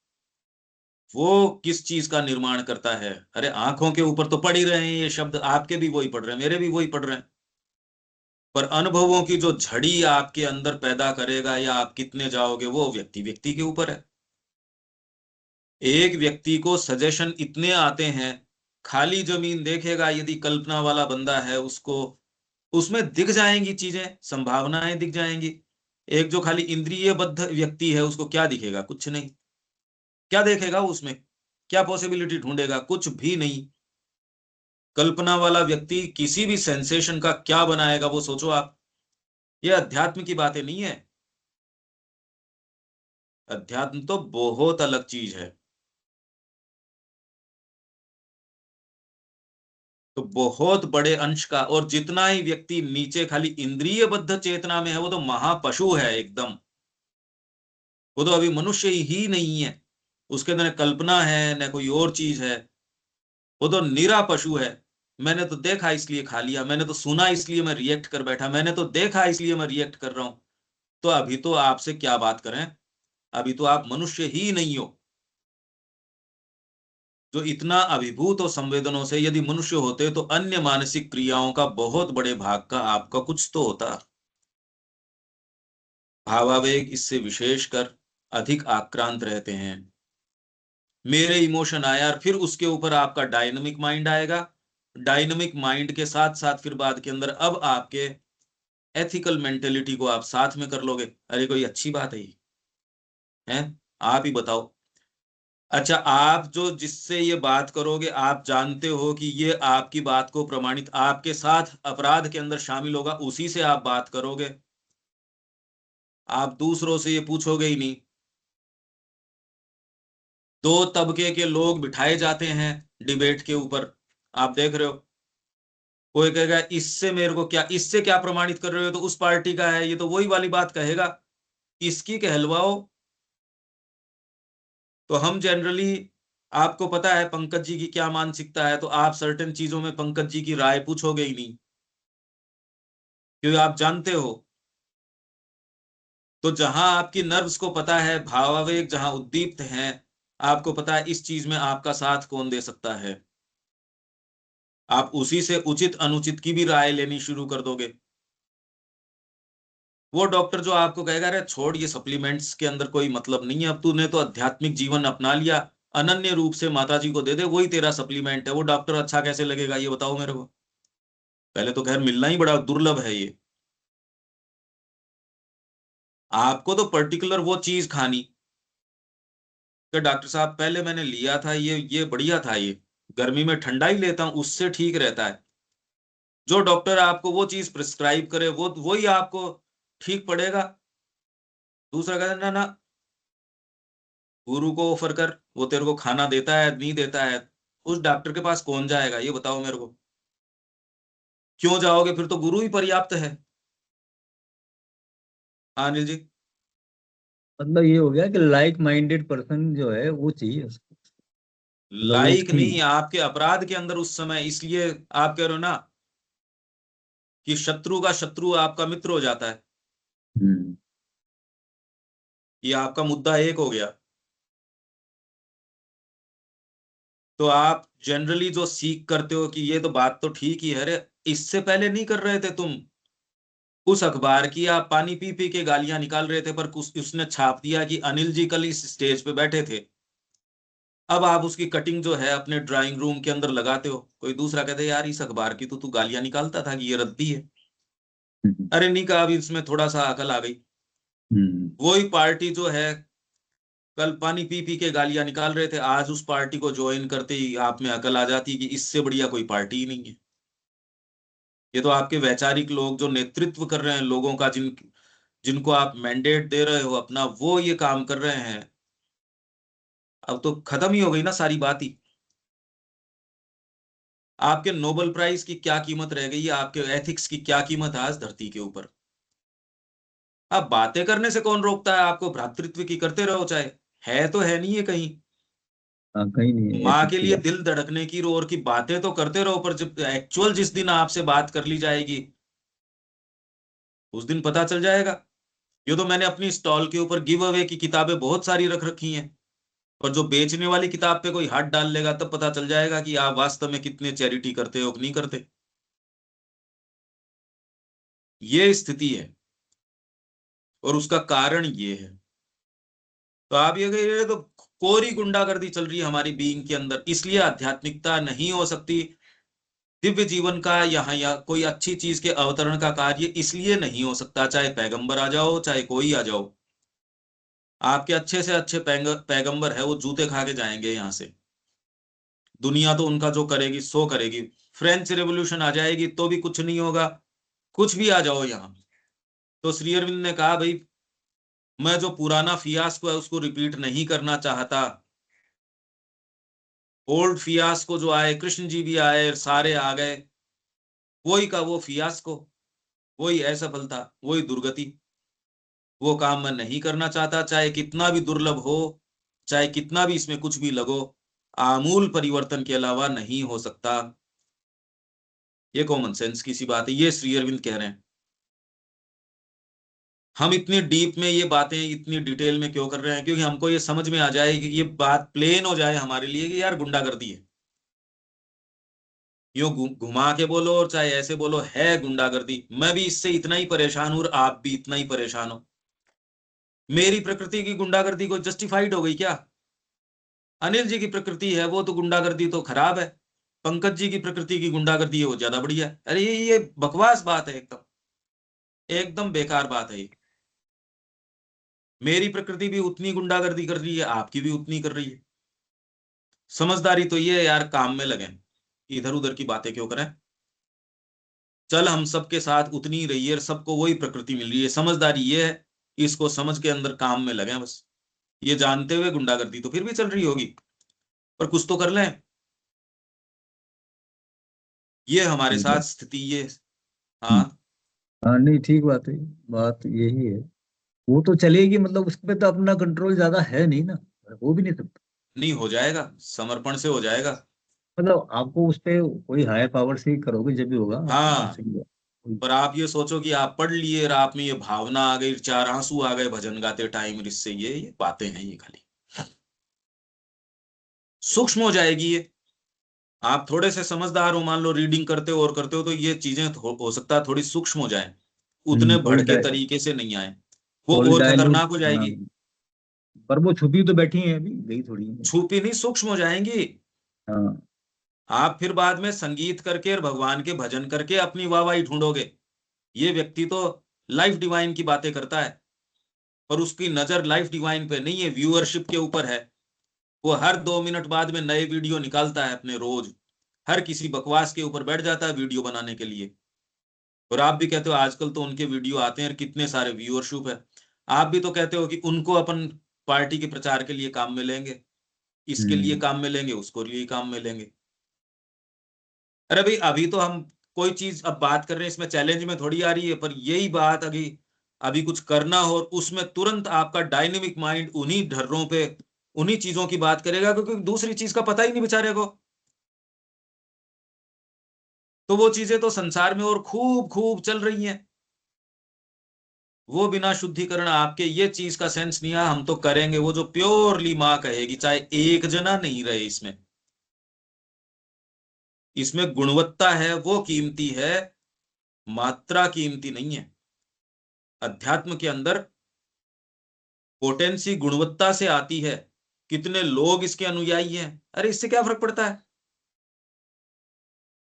वो किस चीज का निर्माण करता है। अरे आंखों के ऊपर तो पढ़ ही रहे हैं ये शब्द, आपके भी वही पढ़ रहे हैं, मेरे भी वही पढ़ रहे हैं। पर अनुभवों की जो झड़ी आपके अंदर पैदा करेगा या आप कितने जाओगे, वो व्यक्ति व्यक्ति के ऊपर है। एक व्यक्ति को सजेशन इतने आते हैं, खाली जमीन देखेगा यदि कल्पना वाला बंदा है, उसको उसमें दिख जाएंगी चीजें, संभावनाएं दिख जाएंगी। एक जो खाली इंद्रियबद्ध व्यक्ति है उसको क्या दिखेगा, कुछ नहीं। क्या देखेगा उसमें, क्या पॉसिबिलिटी ढूंढेगा, कुछ भी नहीं। कल्पना वाला व्यक्ति किसी भी सेंसेशन का क्या बनाएगा वो सोचो आप। ये अध्यात्म की बातें नहीं है। अध्यात्म तो बहुत अलग चीज है। तो बहुत बड़े अंश का, और जितना ही व्यक्ति नीचे खाली इंद्रियबद्ध चेतना में है वो तो महापशु है एकदम। वो तो अभी मनुष्य ही नहीं है, उसके अंदर न कल्पना है न कोई और चीज है, वो तो निरा पशु है। मैंने तो देखा इसलिए खा लिया, मैंने तो सुना इसलिए मैं रिएक्ट कर बैठा, मैंने तो देखा इसलिए मैं रिएक्ट कर रहा हूं। तो अभी तो आपसे क्या बात करें, अभी तो आप मनुष्य ही नहीं हो। जो इतना अभिभूत हो संवेदनों से यदि मनुष्य होते तो अन्य मानसिक क्रियाओं का बहुत बड़े भाग का आपका कुछ तो होता। भावावेग इससे विशेषकर अधिक आक्रांत रहते हैं। मेरे इमोशन आया और फिर उसके ऊपर आपका डायनामिक माइंड आएगा। डायनामिक माइंड के साथ साथ फिर बाद के अंदर अब आपके एथिकल मेंटेलिटी को आप साथ में कर लोगे। अरे कोई अच्छी बात है ये, है? आप ही बताओ। अच्छा, आप जो जिससे ये बात करोगे आप जानते हो कि ये आपकी बात को प्रमाणित आपके साथ अपराध के अंदर शामिल होगा, उसी से आप बात करोगे। आप दूसरों से ये पूछोगे ही नहीं। दो तबके के लोग बिठाए जाते हैं डिबेट के ऊपर, आप देख रहे हो। कोई कहेगा इससे मेरे को क्या, इससे क्या प्रमाणित कर रहे हो, तो उस पार्टी का है, ये तो वही वाली बात कहेगा, इसकी कहलवाओ। तो हम जनरली, आपको पता है पंकज जी की क्या मानसिकता है, तो आप सर्टेन चीजों में पंकज जी की राय पूछोगे ही नहीं, क्योंकि आप जानते हो। तो जहां आपकी नर्व्स को पता है, भावावेग जहां उद्दीप्त हैं, आपको पता है इस चीज में आपका साथ कौन दे सकता है, आप उसी से उचित अनुचित की भी राय लेनी शुरू कर दोगे। वो डॉक्टर जो आपको कहेगा अरे छोड़ ये सप्लीमेंट्स के अंदर कोई मतलब नहीं है, अब तूने तो आध्यात्मिक जीवन अपना लिया, अनन्य रूप से माता जी को दे दे, वही तेरा सप्लीमेंट है, वो डॉक्टर अच्छा कैसे लगेगा ये बताओ मेरे को। पहले तो खैर मिलना ही बड़ा दुर्लभ है ये। आपको तो पर्टिकुलर वो चीज खानी कि डॉक्टर साहब पहले मैंने लिया था ये बढ़िया था, ये गर्मी में ठंडा ही लेता हूं उससे ठीक रहता है। जो डॉक्टर आपको वो चीज प्रिस्क्राइब करे वो वही आपको ठीक पड़ेगा। दूसरा कहता है ना ना, गुरु को ऑफर कर, वो तेरे को खाना देता है नहीं देता है, उस डॉक्टर के पास कौन जाएगा ये बताओ मेरे को। क्यों जाओगे, फिर तो गुरु ही पर्याप्त है। हाँ अनिल जी। मतलब ये हो गया कि लाइक माइंडेड पर्सन जो है वो चाहिए उसको, मतलब एक लाइक ही। नहीं, आपके अपराध के अंदर उस समय, इसलिए आप कह रहे हो ना कि शत्रु का शत्रु आपका मित्र हो जाता है। हम्म। ये आपका मुद्दा एक हो गया। तो आप जनरली जो सीख करते हो कि ये तो बात तो ठीक ही है, अरे इससे पहले नहीं कर रहे थे तुम, उस अखबार की आप पानी पी पी के गालियां निकाल रहे थे, पर उसने छाप दिया कि अनिल जी कल इस स्टेज पे बैठे थे। अब आप उसकी कटिंग जो है अपने ड्राइंग रूम के अंदर लगाते हो, कोई दूसरा कहते यार इस अखबार की तो तू गालियां निकालता था कि ये रद्दी है। हम्म। अरे नहीं कहा, अभी इसमें थोड़ा सा अकल आ गई। हम्म। वही पार्टी जो है कल पानी पी पी के गालियां निकाल रहे थे, आज उस पार्टी को ज्वाइन करते ही आप में अकल आ जाती कि इससे बढ़िया कोई पार्टी ही नहीं है। ये तो आपके वैचारिक लोग जो नेतृत्व कर रहे हैं लोगों का, जिनको आप मैंडेट दे रहे हो अपना, वो ये काम कर रहे हैं। अब तो खत्म ही हो गई ना सारी बात ही। आपके नोबेल प्राइज की क्या कीमत रह गई है, आपके एथिक्स की क्या कीमत है आज धरती के ऊपर। आप बातें करने से कौन रोकता है आपको, भ्रातृत्व की करते रहो, चाहे है तो है नहीं है कहीं। हाँ, कहीं नहीं है माँ एथिक्स के की लिए बात। दिल धड़कने की और की बातें तो करते रहो, पर जब एक्चुअल जिस दिन आपसे बात कर ली जाएगी उस दिन पता चल जाएगा। ये तो मैंने अपनी स्टॉल के ऊपर गिव अवे की किताबें बहुत सारी रख रखी हैं, और जो बेचने वाली किताब पे कोई हाथ डाल लेगा तब पता चल जाएगा कि आप वास्तव में कितने चैरिटी करते हो कि नहीं करते। ये स्थिति है और उसका कारण ये है। तो आप ये कह रहे हो, तो कोरी गुंडागर्दी चल रही है हमारी बीइंग के अंदर, इसलिए आध्यात्मिकता नहीं हो सकती। दिव्य जीवन का यहाँ या कोई अच्छी चीज के अवतरण का कार्य इसलिए नहीं हो सकता, चाहे पैगंबर आ जाओ चाहे कोई आ जाओ। आपके अच्छे से अच्छे पैगंबर है वो जूते खा के जाएंगे यहाँ से। दुनिया तो उनका जो करेगी सो करेगी। फ्रेंच रेवोल्यूशन आ जाएगी तो भी कुछ नहीं होगा, कुछ भी आ जाओ यहाँ। तो श्री अरविंद ने कहा भाई मैं जो पुराना फियास्को है उसको रिपीट नहीं करना चाहता। ओल्ड फियास्को जो आए, कृष्ण जी भी आए, सारे आ गए, वही का वो फियास्को, वही असफलता, वही दुर्गति। वो काम मैं नहीं करना चाहता, चाहे कितना भी दुर्लभ हो, चाहे कितना भी इसमें कुछ भी लगो, आमूल परिवर्तन के अलावा नहीं हो सकता। ये कॉमन सेंस की सी बात है, ये श्री अरविंद कह रहे हैं। हम इतनी डीप में ये बातें इतनी डिटेल में क्यों कर रहे हैं? क्योंकि हमको ये समझ में आ जाए कि ये बात प्लेन हो जाए हमारे लिए कि यार गुंडागर्दी है। यूं घुमा के बोलो और चाहे ऐसे बोलो, है गुंडागर्दी। मैं भी इससे इतना ही परेशान हूं और आप भी इतना ही परेशान हो। मेरी प्रकृति की गुंडागर्दी को जस्टिफाइड हो गई क्या? अनिल जी की प्रकृति है वो तो गुंडागर्दी तो खराब है, पंकज जी की प्रकृति की गुंडागर्दी है वो ज्यादा बढ़िया है। अरे ये बकवास बात है, एकदम एकदम बेकार बात है ये। मेरी प्रकृति भी उतनी गुंडागर्दी कर रही है, आपकी भी उतनी कर रही है। समझदारी तो ये है यार, काम में लगे, इधर उधर की बातें क्यों करें। चल हम सबके साथ उतनी ही रही है, सबको वही प्रकृति मिल रही है। समझदारी ये है, इसको समझ के अंदर काम में लगे बस। ये जानते हुए गुंडागर्दी तो फिर भी चल रही होगी, पर कुछ तो कर लें। ये हमारे ठीक है। साथ स्थिति ये। हम्म। हाँ, हाँ नहीं ठीक बात है, बात यही है। वो तो चलेगी, मतलब उस पे तो अपना कंट्रोल ज्यादा है नहीं ना, हो भी नहीं सकता। नहीं हो जाएगा, समर्पण से हो जाएगा। मतलब आपको उस पे कोई हायर पावर से ही करोगे जब भी होगा, आपके पास हाँ, से भी कोई। पर आप ये सोचो कि आप पढ़ लिए और आप में ये भावना आ गई, चार आंसू आ गए भजन गाते टाइम, इससे ये बातें हैं ये खाली सूक्ष्म हो जाएगी ये। आप थोड़े से समझदार हो, मान लो रीडिंग करते हो और करते हो, तो ये चीजें हो सकता है थोड़ी सूक्ष्म हो जाए, उतने थोड़ी भड़के तरीके से नहीं आए, वो थोड़ी और डायलूट। खतरनाक हो हाँ, जाएगी। पर वो छुपी तो बैठी है अभी, गई थोड़ी है। छुपी नहीं, सूक्ष्म हो जाएंगी। हाँ। आप फिर बाद में संगीत करके और भगवान के भजन करके अपनी वाहवाही ढूंढोगे। ये व्यक्ति तो लाइफ डिवाइन की बातें करता है, पर उसकी नजर लाइफ डिवाइन पे नहीं है, व्यूअरशिप के ऊपर है। वो हर 2 मिनट बाद में नए वीडियो निकालता है अपने रोज, हर किसी बकवास के ऊपर बैठ जाता है वीडियो बनाने के लिए। और आप भी कहते हो आजकल तो उनके वीडियो आते हैं और कितने सारे व्यूअरशिप है। आप भी तो कहते हो कि उनको अपन पार्टी के प्रचार के लिए काम में लेंगे, इसके लिए हम्म। काम में लेंगे, उसको लिए काम में लेंगे। अरे भाई अभी तो हम कोई चीज अब बात कर रहे हैं, इसमें चैलेंज में थोड़ी आ रही है, पर यही बात अभी अभी कुछ करना हो और उसमें तुरंत आपका डायनेमिक माइंड उन्हीं ढर्रों पे उन्हीं चीजों की बात करेगा, क्योंकि दूसरी चीज का पता ही नहीं बेचारे को। तो वो चीजें तो संसार में और खूब खूब चल रही हैं। वो बिना शुद्धिकरण आपके ये चीज का सेंस नहीं है, हम तो करेंगे वो जो प्योरली माँ कहेगी, चाहे एक जना नहीं रहे इसमें। इसमें गुणवत्ता है, वो कीमती है, मात्रा कीमती नहीं है। अध्यात्म के अंदर पोटेंसी गुणवत्ता से आती है। कितने लोग इसके अनुयायी हैं, अरे इससे क्या फर्क पड़ता है?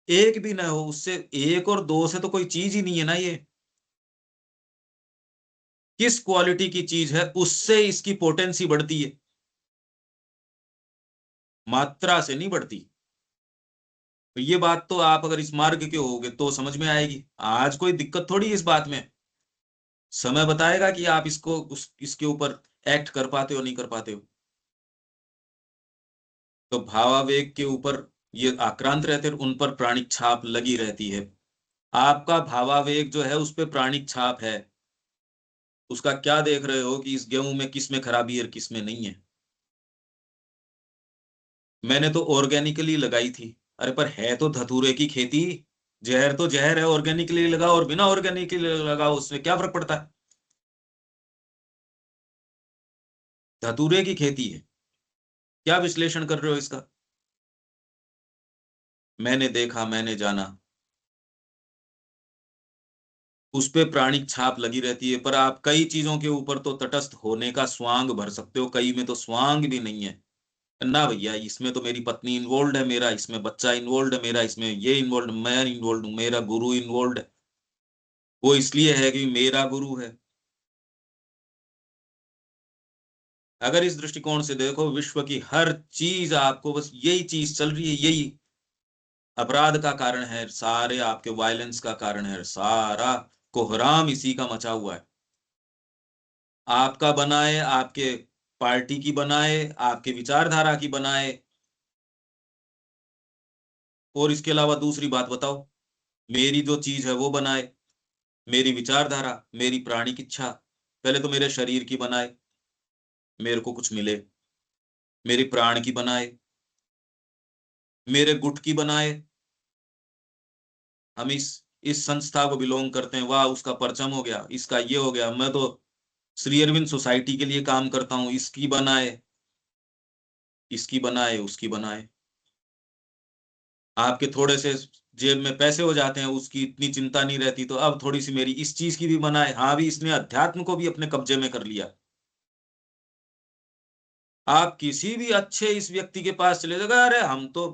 एक भी ना हो उससे, एक और दो से तो कोई चीज ही नहीं है ना ये। किस क्वालिटी की चीज है उससे इसकी पोटेंसी बढ़ती है, मात्रा से नहीं बढ़ती। तो ये बात तो आप अगर इस मार्ग के होगे तो समझ में आएगी। आज कोई दिक्कत थोड़ी है इस बात में, समय बताएगा कि आप इसको इसके ऊपर एक्ट कर पाते हो नहीं कर पाते हो। तो भावावेग के ऊपर ये आक्रांत रहते हैं, उन पर प्राणिक छाप लगी रहती है। आपका भावावेग जो है उस पे प्राणिक छाप है। उसका क्या देख रहे हो कि इस गेहूं में किस में खराबी है और किस में नहीं है। मैंने तो ऑर्गेनिकली लगाई थी, अरे पर है तो धतूरे की खेती। जहर तो जहर है, ऑर्गेनिकली लगाओ और बिना ऑर्गेनिकली लगाओ उसमें क्या फर्क पड़ता है? धतूरे की खेती है, क्या विश्लेषण कर रहे हो इसका? मैंने देखा, मैंने जाना, उस पे प्राणिक छाप लगी रहती है। पर आप कई चीजों के ऊपर तो तटस्थ होने का स्वांग भर सकते हो, कई में तो स्वांग भी नहीं है। ना भैया, इसमें तो मेरी पत्नी इन्वॉल्व है, मेरा इसमें बच्चा इन्वॉल्व है, मेरा इसमें ये इन्वॉल्व, मैं इन्वॉल्व हूँ, मेरा गुरु इन्वॉल्व है। वो इसलिए है कि मेरा गुरु है। अगर इस दृष्टिकोण से देखो, विश्व की हर चीज आपको बस यही चीज चल रही है, यही अपराध का कारण है, सारे आपके वायलेंस का कारण है, सारा कोहराम इसी का मचा हुआ है। आपका बनाए, आपके पार्टी की बनाए, आपके विचारधारा की बनाए, और इसके अलावा दूसरी बात बताओ, मेरी जो चीज है वो बनाए, मेरी विचारधारा, मेरी प्राणिक इच्छा। पहले तो मेरे शरीर की बनाए, मेरे को कुछ मिले, मेरी प्राण की बनाए, मेरे गुट की बनाए। हम इस संस्था को बिलोंग करते हैं, वाह उसका परचम हो गया, इसका ये हो गया, मैं तो श्री अरविंद सोसाइटी के लिए काम करता हूं, इसकी बनाए, इसकी बनाए, उसकी बनाए। आपके थोड़े से जेब में पैसे हो जाते हैं, उसकी इतनी चिंता नहीं रहती, तो अब थोड़ी सी मेरी इस चीज की भी बनाए। हाँ भी इसने अध्यात्म को भी अपने कब्जे में कर लिया। आप किसी भी अच्छे इस व्यक्ति के पास चले जाएगा, अरे हम तो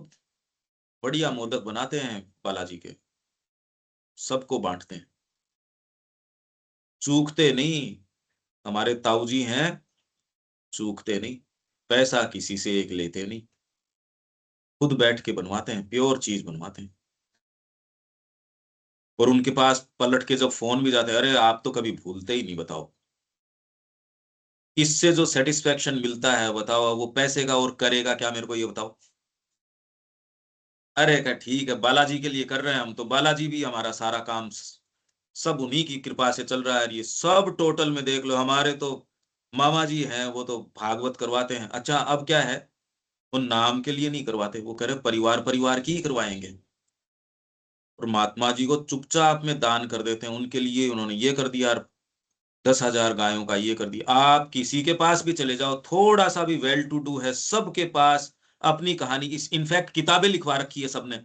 बढ़िया मोदक बनाते हैं बालाजी के, सबको बांटते हैं, चूकते नहीं। हमारे ताऊजी हैं, चूकते नहीं, पैसा किसी से एक लेते नहीं, खुद बैठ के बनवाते हैं, प्योर चीज बनवाते हैं। और उनके पास पलट के जब फोन भी जाते हैं, अरे आप तो कभी भूलते ही नहीं, बताओ इससे जो सेटिस्फेक्शन मिलता है, बताओ वो पैसे का और करेगा क्या, मेरे को ये बताओ। अरे क्या ठीक है, बालाजी के लिए कर रहे हैं हम, तो बालाजी भी हमारा सारा काम सब उन्हीं की कृपा से चल रहा है। ये सब टोटल में देख लो, हमारे तो मामा जी हैं, वो तो भागवत करवाते हैं। अच्छा अब क्या है, वो नाम के लिए नहीं करवाते, वो कह रहे परिवार परिवार की ही करवाएंगे। और महात्मा जी को चुपचाप में दान कर देते हैं, उनके लिए उन्होंने ये कर दिया, 10,000 गायों का ये कर दिया। आप किसी के पास भी चले जाओ, थोड़ा सा भी वेल टू डू है, सबके पास अपनी कहानी, इस इनफैक्ट किताबें लिखवा रखी है सबने,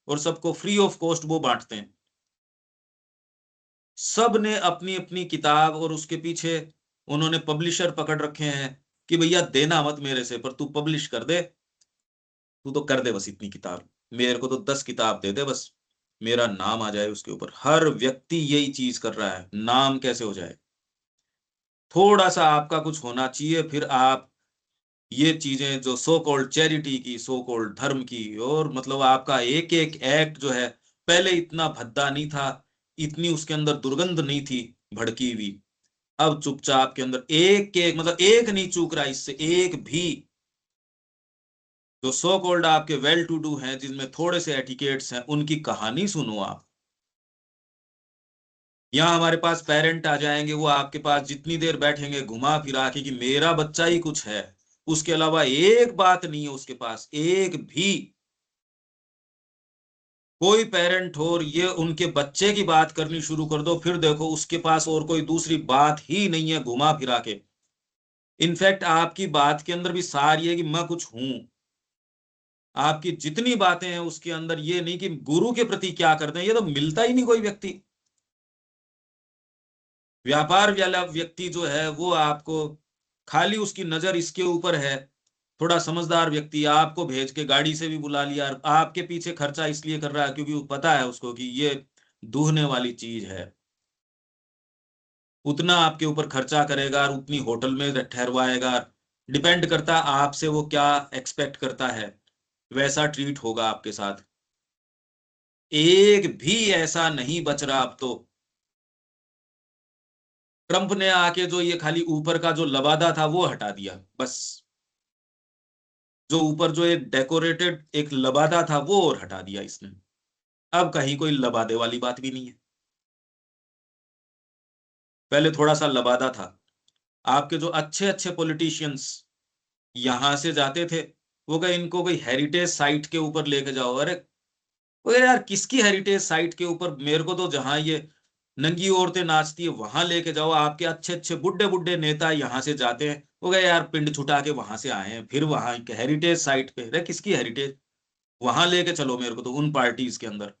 और सबको फ्री ऑफ कॉस्ट वो बांटते हैं। सब ने अपनी अपनी किताब, और उसके पीछे उन्होंने पब्लिशर पकड़ रखे हैं कि भैया देना मत मेरे से, पर तू पब्लिश कर दे, तू तो कर दे बस इतनी किताब, मेरे को तो 10 किताब दे दे बस, मेरा नाम आ जाए उसके ऊपर। हर व्यक्ति यही चीज कर रहा है, नाम कैसे हो जाए। थोड़ा सा आपका कुछ होना चाहिए, फिर आप ये चीजें जो सो कॉल्ड चैरिटी की, सो कॉल्ड धर्म की, और मतलब आपका एक एक एक्ट जो है, पहले इतना भद्दा नहीं था, इतनी उसके अंदर दुर्गंध नहीं थी भड़की हुई। अब चुपचाप के अंदर एक के एक, मतलब एक नहीं चूक रहा इससे एक भी। जो सो कॉल्ड आपके वेल टू डू हैं, जिनमें थोड़े से एटिकेट्स हैं, उनकी कहानी सुनो आप। यहाँ हमारे पास पेरेंट आ जाएंगे, वो आपके पास जितनी देर बैठेंगे घुमा फिरा के कि मेरा बच्चा ही कुछ है, उसके अलावा एक बात नहीं है उसके पास, एक भी। कोई पेरेंट हो और ये उनके बच्चे की बात करनी शुरू कर दो, फिर देखो उसके पास और कोई दूसरी बात ही नहीं है घुमा फिरा के। इनफैक्ट आपकी बात के अंदर भी सार ये कि मैं कुछ हूं। आपकी जितनी बातें हैं उसके अंदर ये नहीं कि गुरु के प्रति क्या करते हैं, ये तो मिलता ही नहीं कोई व्यक्ति। व्यापार वाला व्यक्ति जो है वो आपको खाली उसकी नजर इसके ऊपर है। थोड़ा समझदार व्यक्ति आपको भेज के गाड़ी से भी बुला लिया, और आपके पीछे खर्चा इसलिए कर रहा है क्योंकि वो पता है उसको कि ये दूहने वाली चीज है, उतना आपके ऊपर खर्चा करेगा और उतनी होटल में ठहरवाएगा। डिपेंड करता है आपसे वो क्या एक्सपेक्ट करता है, वैसा ट्रीट होगा आपके साथ। एक भी ऐसा नहीं बच रहा अब तो। ट्रंप ने आके जो ये खाली ऊपर का जो लबादा था वो हटा दिया बस, जो ऊपर जो एक डेकोरेटेड एक लबादा था वो और हटा दिया इसने। अब कहीं कोई लबादे वाली बात भी नहीं है। पहले थोड़ा सा लबादा था। आपके जो अच्छे अच्छे पॉलिटिशियंस यहां से जाते थे, वो कहे इनको कोई हेरिटेज साइट के ऊपर लेके जाओ। अरे वो यार किसकी हेरिटेज साइट के ऊपर, मेरे को तो जहां ये नंगी औरतें नाचती है वहां लेके जाओ। आपके अच्छे अच्छे बुड्ढे बुड्ढे नेता यहाँ से जाते हैं, वो कहे यार पिंड छुटा के वहां से आए हैं, फिर वहां हेरिटेज साइट पे, अरे किसकी हेरिटेज, वहां लेके चलो मेरे को तो उन पार्टीज के अंदर।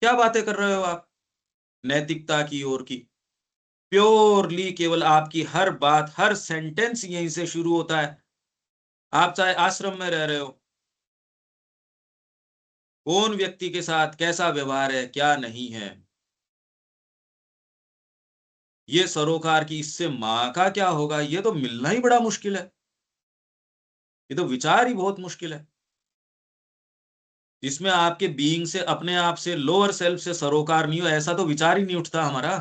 क्या बातें कर रहे हो आप नैतिकता की और की। प्योरली केवल आपकी हर बात, हर सेंटेंस यहीं से शुरू होता है। आप चाहे आश्रम में रह रहे हो, कौन व्यक्ति के साथ कैसा व्यवहार है क्या नहीं है, ये सरोकार की इससे माँ का क्या होगा, ये तो मिलना ही बड़ा मुश्किल है। ये तो विचार ही बहुत मुश्किल है, जिसमें आपके बीइंग से, अपने आप से, लोअर सेल्फ से सरोकार नहीं हो, ऐसा तो विचार ही नहीं उठता हमारा।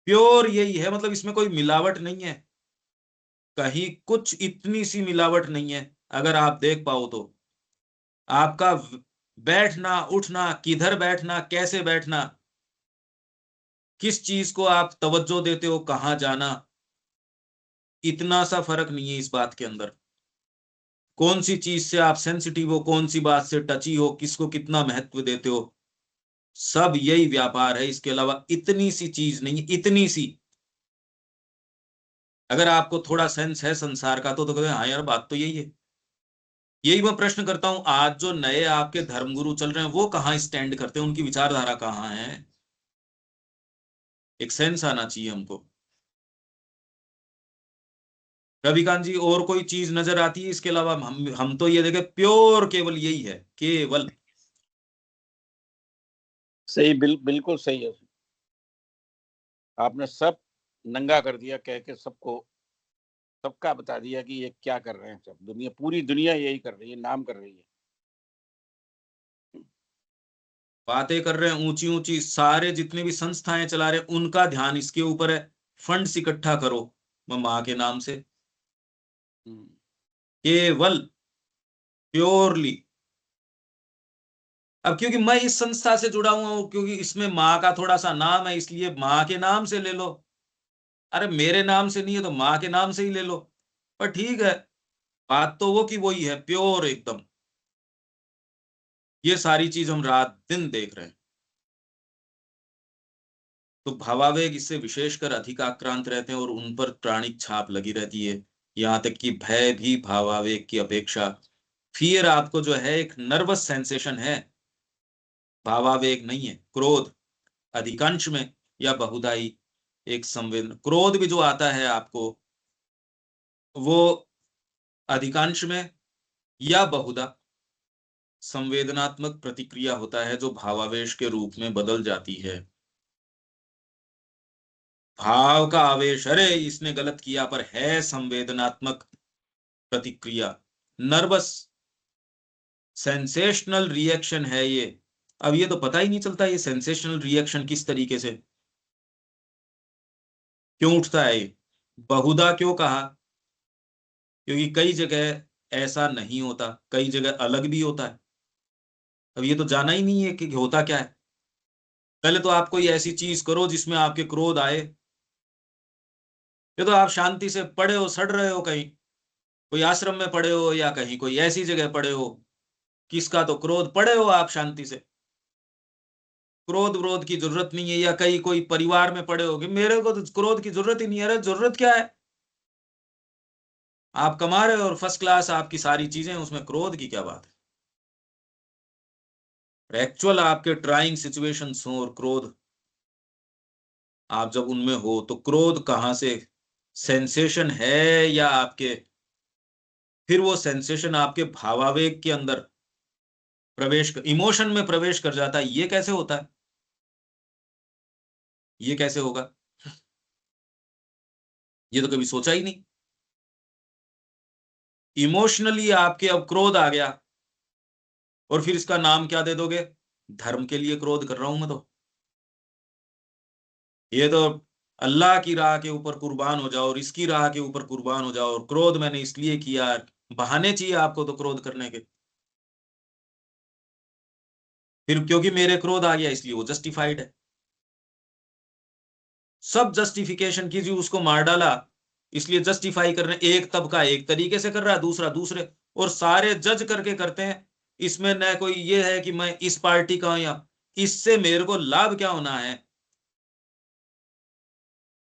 प्योर यही है, मतलब इसमें कोई मिलावट नहीं है, कहीं कुछ इतनी सी मिलावट नहीं है। अगर आप देख पाओ तो आपका बैठना उठना, किधर बैठना, कैसे बैठना, किस चीज को आप तवज्जो देते हो, कहाँ जाना, इतना सा फर्क नहीं है इस बात के अंदर। कौन सी चीज से आप सेंसिटिव हो, कौन सी बात से टची हो, किसको कितना महत्व देते हो, सब यही व्यापार है, इसके अलावा इतनी सी चीज नहीं, इतनी सी। अगर आपको थोड़ा सेंस है संसार का तो कहते हैं हाँ यार बात तो यही है। यही मैं प्रश्न करता हूं, आज जो नए आपके धर्मगुरु चल रहे हैं वो कहाँ स्टैंड करते हैं, उनकी विचारधारा कहाँ है? एक सेंस आना चाहिए हमको। रविकांत जी और कोई चीज नजर आती है इसके अलावा? हम तो ये देखे प्योर केवल यही है, केवल। सही, बिल्कुल सही है। आपने सब नंगा कर दिया, कह के सबको, सबका बता दिया कि ये क्या कर रहे हैं। सब दुनिया, पूरी दुनिया यही कर रही है, नाम कर रही है। बातें कर रहे हैं ऊंची ऊंची, सारे जितने भी संस्थाएं चला रहे हैं उनका ध्यान इसके ऊपर है, फंड्स इकट्ठा करो मां के नाम से, केवल प्योरली। अब क्योंकि मैं इस संस्था से जुड़ा हुआ हूं, क्योंकि इसमें माँ का थोड़ा सा नाम है, इसलिए माँ के नाम से ले लो। अरे मेरे नाम से नहीं है तो माँ के नाम से ही ले लो। पर ठीक है, बात तो वो की वही है, प्योर एकदम। ये सारी चीज हम रात दिन देख रहे हैं। तो भावावेग इससे विशेषकर अधिक आक्रांत रहते हैं और उन पर प्राणिक छाप लगी रहती है। यहां तक कि भय भी भावावेग की अपेक्षा, फियर आपको जो है एक नर्वस सेंसेशन है, भावावेग नहीं है। क्रोध अधिकांश में या बहुधाई एक संवेदन, क्रोध भी जो आता है आपको वो अधिकांश में या बहुधा संवेदनात्मक प्रतिक्रिया होता है जो भावावेश के रूप में बदल जाती है। भाव का आवेश, अरे इसने गलत किया, पर है संवेदनात्मक प्रतिक्रिया, नर्वस सेंसेशनल रिएक्शन है ये। अब ये तो पता ही नहीं चलता ये सेंसेशनल रिएक्शन किस तरीके से क्यों उठता है। ये बहुधा क्यों कहा? क्योंकि कई जगह ऐसा नहीं होता, कई जगह अलग भी होता है। अब ये तो जाना ही नहीं है कि होता क्या है। पहले तो आप कोई ऐसी चीज करो जिसमें आपके क्रोध आए। ये तो आप शांति से पड़े हो, सड़ रहे हो, कहीं कोई आश्रम में पड़े हो या कहीं कोई ऐसी जगह पड़े हो, किसका तो क्रोध, पड़े हो आप शांति से, क्रोध विरोध की जरूरत नहीं है। या कहीं कोई परिवार में पड़े हो कि मेरे को तो क्रोध की जरूरत ही नहीं है। अरे जरूरत क्या है, आप कमा रहे हो और फर्स्ट क्लास आपकी सारी चीजें, उसमें क्रोध की क्या बात है? एक्चुअल आपके ट्राइंग सिचुएशंस हो और क्रोध आप जब उनमें हो तो क्रोध कहां से, सेंसेशन है या आपके, फिर वो सेंसेशन आपके भावावेग के अंदर प्रवेश कर, इमोशन में प्रवेश कर जाता है। ये कैसे होता है, ये कैसे होगा? ये तो कभी सोचा ही नहीं। इमोशनली आपके अब क्रोध आ गया और फिर इसका नाम क्या दे दोगे? धर्म के लिए क्रोध कर रहा हूं मैं तो। ये तो अल्लाह की राह के ऊपर कुर्बान हो जाओ और इसकी राह के ऊपर कुर्बान हो जाओ, और क्रोध मैंने इसलिए किया, बहाने चाहिए आपको तो क्रोध करने के। फिर क्योंकि मेरे क्रोध आ गया इसलिए वो जस्टिफाइड है। सब जस्टिफिकेशन कीजिए, उसको मार डाला इसलिए जस्टिफाई कर रहे हैं। एक तबका एक तरीके से कर रहा है, दूसरा दूसरे, और सारे जज करके करते हैं। इसमें न कोई ये है कि मैं इस पार्टी का हूं या इससे मेरे को लाभ क्या होना है।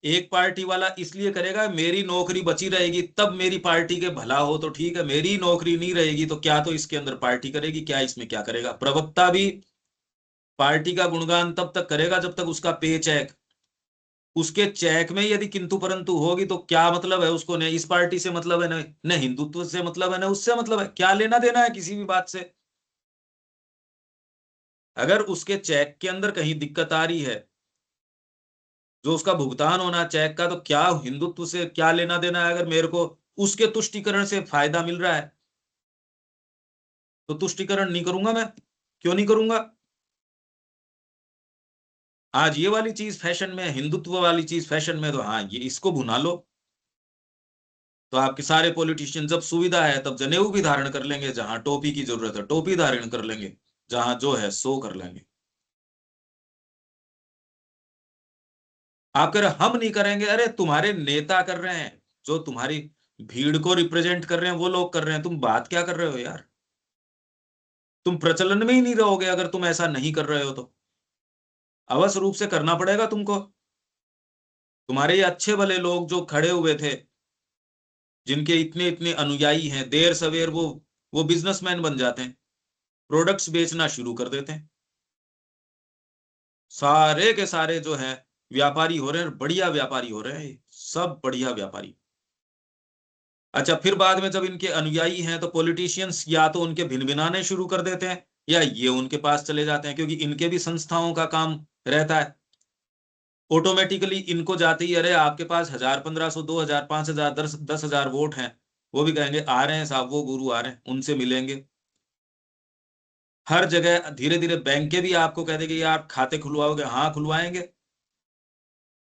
एक पार्टी वाला इसलिए करेगा मेरी नौकरी बची रहेगी तब मेरी पार्टी के भला हो तो ठीक है, मेरी नौकरी नहीं रहेगी तो क्या तो इसके अंदर पार्टी करेगी, क्या इसमें क्या करेगा? प्रवक्ता भी पार्टी का गुणगान तब तक करेगा जब तक उसका पे चेक, उसके चेक में यदि किंतु परंतु होगी तो क्या मतलब है उसको, न इस पार्टी से मतलब है, न हिंदुत्व से मतलब है, न उससे मतलब है, क्या लेना देना है किसी भी बात से। अगर उसके चेक के अंदर कहीं दिक्कत आ रही है, जो उसका भुगतान होना चेक का, तो क्या हिंदुत्व से क्या लेना देना है? अगर मेरे को उसके तुष्टिकरण से फायदा मिल रहा है तो तुष्टिकरण नहीं करूंगा मैं, क्यों नहीं करूंगा? आज ये वाली चीज फैशन में, हिंदुत्व वाली चीज फैशन में, तो हाँ ये इसको भुना लो। तो आपके सारे पॉलिटिशियन जब सुविधा है तब जनेऊ भी धारण कर लेंगे, जहां टोपी की जरूरत है टोपी धारण कर लेंगे, जहां जो है सो कर लेंगे। आप कह रहे हम नहीं करेंगे, अरे तुम्हारे नेता कर रहे हैं, जो तुम्हारी भीड़ को रिप्रेजेंट कर रहे हैं वो लोग कर रहे हैं, तुम बात क्या कर रहे हो यार? तुम प्रचलन में ही नहीं रहोगे अगर तुम ऐसा नहीं कर रहे हो तो। अवश्य रूप से करना पड़ेगा तुमको। तुम्हारे ये अच्छे भले लोग जो खड़े हुए थे, जिनके इतने इतने अनुयायी हैं, देर सवेर वो बिजनेसमैन बन जाते हैं, प्रोडक्ट्स बेचना शुरू कर देते हैं। सारे के सारे जो है व्यापारी हो रहे हैं, बढ़िया व्यापारी हो रहे हैं, सब बढ़िया व्यापारी। अच्छा, फिर बाद में जब इनके अनुयायी हैं तो पॉलिटिशियंस या तो उनके भिनभिनाने शुरू कर देते हैं या ये उनके पास चले जाते हैं, क्योंकि इनके भी संस्थाओं का काम रहता है। ऑटोमेटिकली इनको जाते ही, अरे आपके पास 1000, 1500, 2000, 5000, 10,000 वोट हैं, वो भी कहेंगे आ रहे हैं साहब, वो गुरु आ रहे हैं, उनसे मिलेंगे। हर जगह धीरे धीरे बैंकें भी आपको कह देंगे यार खाते खुलवाओगे, हाँ खुलवाएंगे,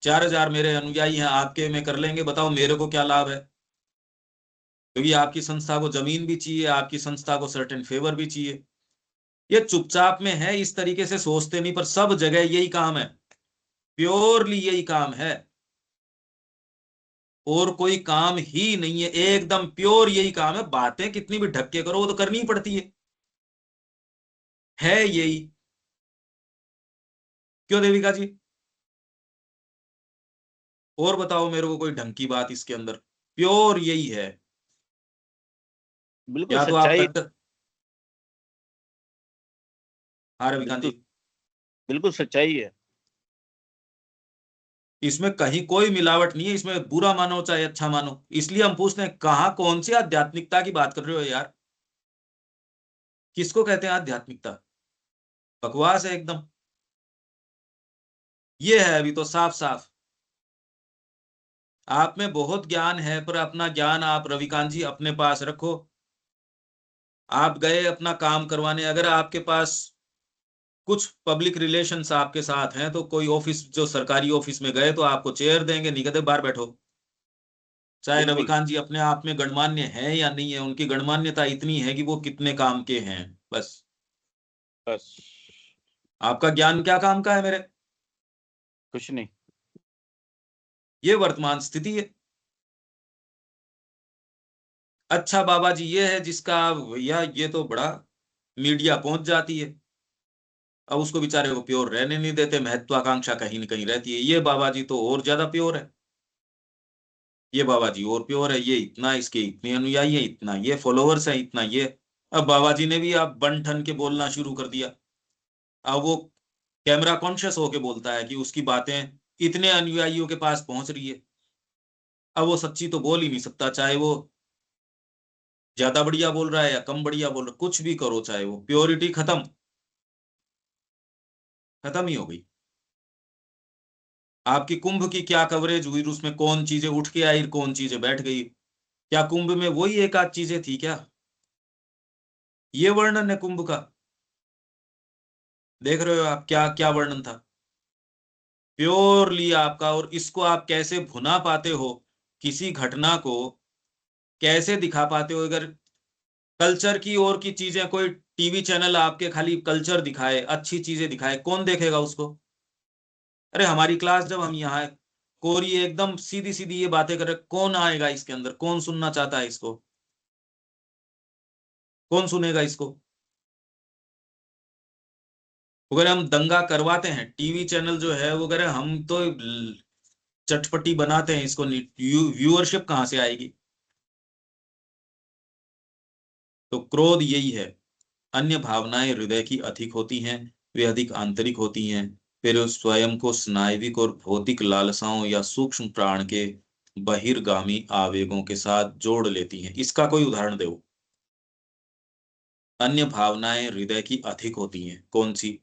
4000 मेरे अनुयायी हैं, आपके में कर लेंगे, बताओ मेरे को क्या लाभ है। क्योंकि आपकी संस्था को जमीन भी चाहिए, आपकी संस्था को सर्टेन फेवर भी चाहिए। ये चुपचाप में है, इस तरीके से सोचते नहीं, पर सब जगह यही काम है, प्योरली यही काम है, और कोई काम ही नहीं है, एकदम प्योर यही काम है। बातें कितनी भी ढक के करो वो तो करनी ही पड़ती है यही। क्यों देविका जी, और बताओ मेरे को कोई ढंग की बात इसके अंदर, प्योर यही है। बिल्कुल या तो आप सच्चाई। कट्टर, हाँ रविकांत बिल्कुल जी, बिल्कुल सच्चाई है। इसमें कहीं कोई मिलावट नहीं है, इसमें बुरा मानो चाहे अच्छा मानो। इसलिए हम पूछते हैं कहाँ कौन सी आध्यात्मिकता की बात कर रहे हो यार, किसको कहते हैं आध्यात्मिकता? बकवास है एकदम। ये है अभी तो साफ साफ, आप में बहुत ज्ञान है, पर अपना ज्ञान आप रविकांत जी अपने पास रखो। आप गए अपना काम करवाने, अगर आपके पास कुछ पब्लिक रिलेशंस आपके साथ हैं तो कोई ऑफिस, जो सरकारी ऑफिस में गए तो आपको चेयर देंगे, नहीं कहते बाहर बैठो। चाहे बिल्कुल। रविकांत जी अपने आप में गणमान्य है या नहीं है, उनकी गणमान्यता इतनी है कि वो कितने काम के हैं, बस। बस। आपका ज्ञान क्या काम का है मेरे? कुछ नहीं। ये वर्तमान स्थिति है। अच्छा बाबा जी ये है जिसका, भैया ये तो बड़ा मीडिया पहुंच जाती है, अब उसको बेचारे को प्योर रहने नहीं देते, महत्वाकांक्षा कहीं न कहीं रहती है। ये बाबा जी तो और ज्यादा प्योर है, ये बाबा जी और प्योर है, ये इतना, इसके इतने अनुयायी है, इतना ये फॉलोअर्स है, इतना ये। अब बाबा जी ने भी अब बन ठन के बोलना शुरू कर दिया। अब वो कैमरा कॉन्शियस होके बोलता है कि उसकी बातें इतने अनुयायियों के पास पहुंच रही है। अब वो सच्ची तो बोल ही नहीं सकता, चाहे वो ज्यादा बढ़िया बोल रहा है या कम बढ़िया बोल रहा है, कुछ भी करो, चाहे वो प्योरिटी खत्म, खत्म ही हो गई। आपकी कुंभ की क्या कवरेज हुई, उसमें कौन चीजें उठ के आई, कौन चीजें बैठ गई? क्या कुंभ में वही एक आध चीजें थी क्या? ये वर्णन है कुंभ का, देख रहे हो आप क्या क्या वर्णन था, प्योरली आपका। और इसको आप कैसे भुना पाते हो, किसी घटना को कैसे दिखा पाते हो? अगर कल्चर की और की चीजें कोई टीवी चैनल आपके खाली कल्चर दिखाए, अच्छी चीजें दिखाए, कौन देखेगा उसको? अरे हमारी क्लास जब हम यहाँ कोरी एकदम सीधी सीधी ये बातें कर रहे, कौन आएगा इसके अंदर, कौन सुनना चाहता है इसको, कौन सुनेगा इसको? अगर हम दंगा करवाते हैं, टीवी चैनल जो है वो अगर हम तो चटपटी बनाते हैं इसको, व्यूअरशिप कहाँ से आएगी? तो क्रोध यही है। अन्य भावनाएं हृदय की अधिक होती हैं, वे अधिक आंतरिक होती हैं, फिर उस स्वयं को स्नायविक और भौतिक लालसाओं या सूक्ष्म प्राण के बहिर्गामी आवेगों के साथ जोड़ लेती हैं। इसका कोई उदाहरण दो। अन्य भावनाएं हृदय की अधिक होती हैं, कौन सी?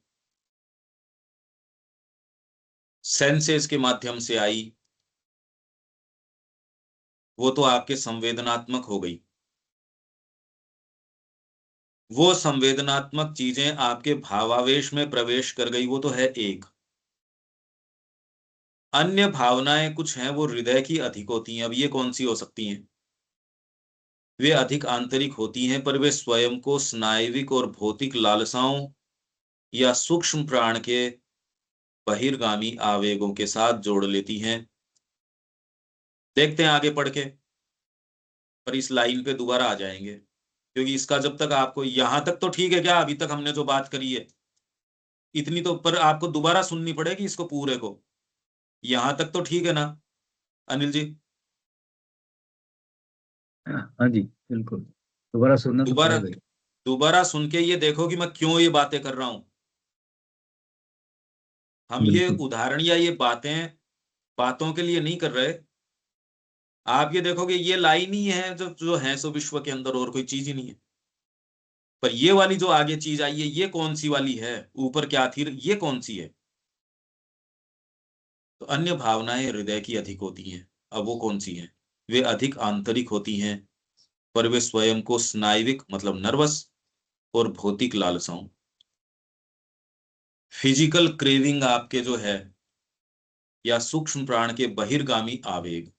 सेंसेस के माध्यम से आई, वो तो आपके संवेदनात्मक हो गई। वो संवेदनात्मक चीजें आपके भावावेश में प्रवेश कर गई, वो तो है एक। अन्य भावनाएं कुछ हैं वो हृदय की अधिक होती हैं, अब ये कौन सी हो सकती हैं? वे अधिक आंतरिक होती हैं, पर वे स्वयं को स्नायविक और भौतिक लालसाओं या सूक्ष्म प्राण के बहिर्गामी आवेगों के साथ जोड़ लेती हैं। देखते हैं आगे पढ़ के, पर इस लाइन पे दोबारा आ जाएंगे, क्योंकि इसका जब तक आपको यहां तक तो ठीक है क्या, अभी तक हमने जो बात करी है इतनी तो पर आपको दोबारा सुननी पड़ेगी इसको पूरे को। यहां तक तो ठीक है ना अनिल जी? हाँ जी बिल्कुल, दोबारा सुनना तो दोबारा पड़ेगा ही। दोबारा सुन के ये देखो कि मैं क्यों ये बातें कर रहा हूं। हम ये बिल्कुल। उदाहरण या ये बातें बातों के लिए नहीं कर रहे। आप ये देखोगे ये लाइन ही है जो जो है सो विश्व के अंदर, और कोई चीज ही नहीं है। पर ये वाली जो आगे चीज आई है, ये कौन सी वाली है? ऊपर क्या थी, ये कौन सी है? तो अन्य भावनाएं हृदय की अधिक होती हैं। अब वो कौन सी हैं? वे अधिक आंतरिक होती हैं, पर वे स्वयं को स्नायविक मतलब नर्वस और भौतिक लालसाओं, फिजिकल क्रेविंग आपके जो है, या सूक्ष्म प्राण के बहिर्गामी आवेग,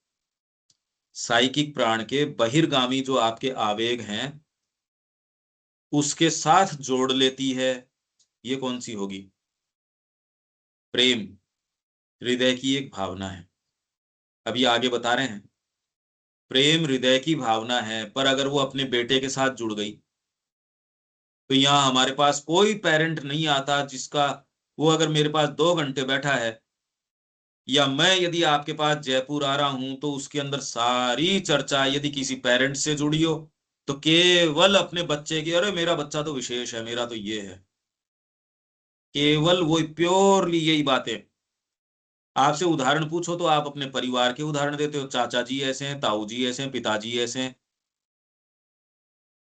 साइकिक प्राण के बहिर्गामी जो आपके आवेग हैं, उसके साथ जोड़ लेती है। ये कौन सी होगी? प्रेम हृदय की एक भावना है। अभी आगे बता रहे हैं, प्रेम हृदय की भावना है, पर अगर वो अपने बेटे के साथ जुड़ गई, तो यहाँ हमारे पास कोई पेरेंट नहीं आता जिसका, वो अगर मेरे पास 2 घंटे बैठा है, या मैं यदि आपके पास जयपुर आ रहा हूं, तो उसके अंदर सारी चर्चा यदि किसी पेरेंट से जुड़ी हो, तो केवल अपने बच्चे की, अरे मेरा बच्चा तो विशेष है, मेरा तो ये है, केवल वो प्योरली यही बातें। आपसे उदाहरण पूछो तो आप अपने परिवार के उदाहरण देते हो, चाचा जी ऐसे हैं, ताऊ जी ऐसे हैं, पिताजी ऐसे हैं,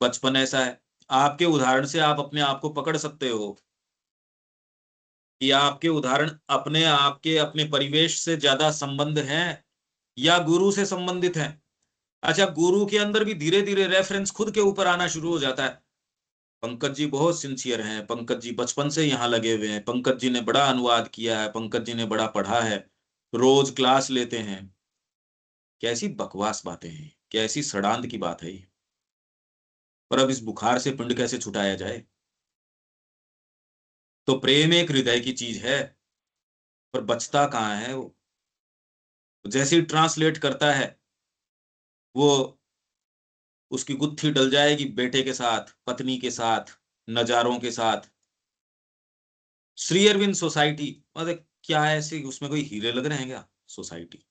बचपन ऐसा है। आपके उदाहरण से आप अपने आप को पकड़ सकते हो कि आपके उदाहरण अपने आपके अपने परिवेश से ज्यादा संबंध हैं या गुरु से संबंधित हैं। अच्छा, गुरु के अंदर भी धीरे धीरे रेफरेंस खुद के ऊपर आना शुरू हो जाता है। पंकज जी बहुत सिंसियर हैं, पंकज जी बचपन से यहाँ लगे हुए हैं, पंकज जी ने बड़ा अनुवाद किया है, पंकज जी ने बड़ा पढ़ा है, रोज क्लास लेते हैं। कैसी बकवास बातें हैं, कैसी सड़ांध की बात है ये। पर अब इस बुखार से पिंड कैसे छुटाया जाए? तो प्रेम एक हृदय की चीज है, पर बचता कहाँ है वो? जैसे ही ट्रांसलेट करता है, वो उसकी गुत्थी डल जाएगी बेटे के साथ, पत्नी के साथ, नजारों के साथ। श्री अरविंद सोसाइटी, मतलब क्या है ऐसे, उसमें कोई हीरे लग रहे हैं क्या? सोसाइटी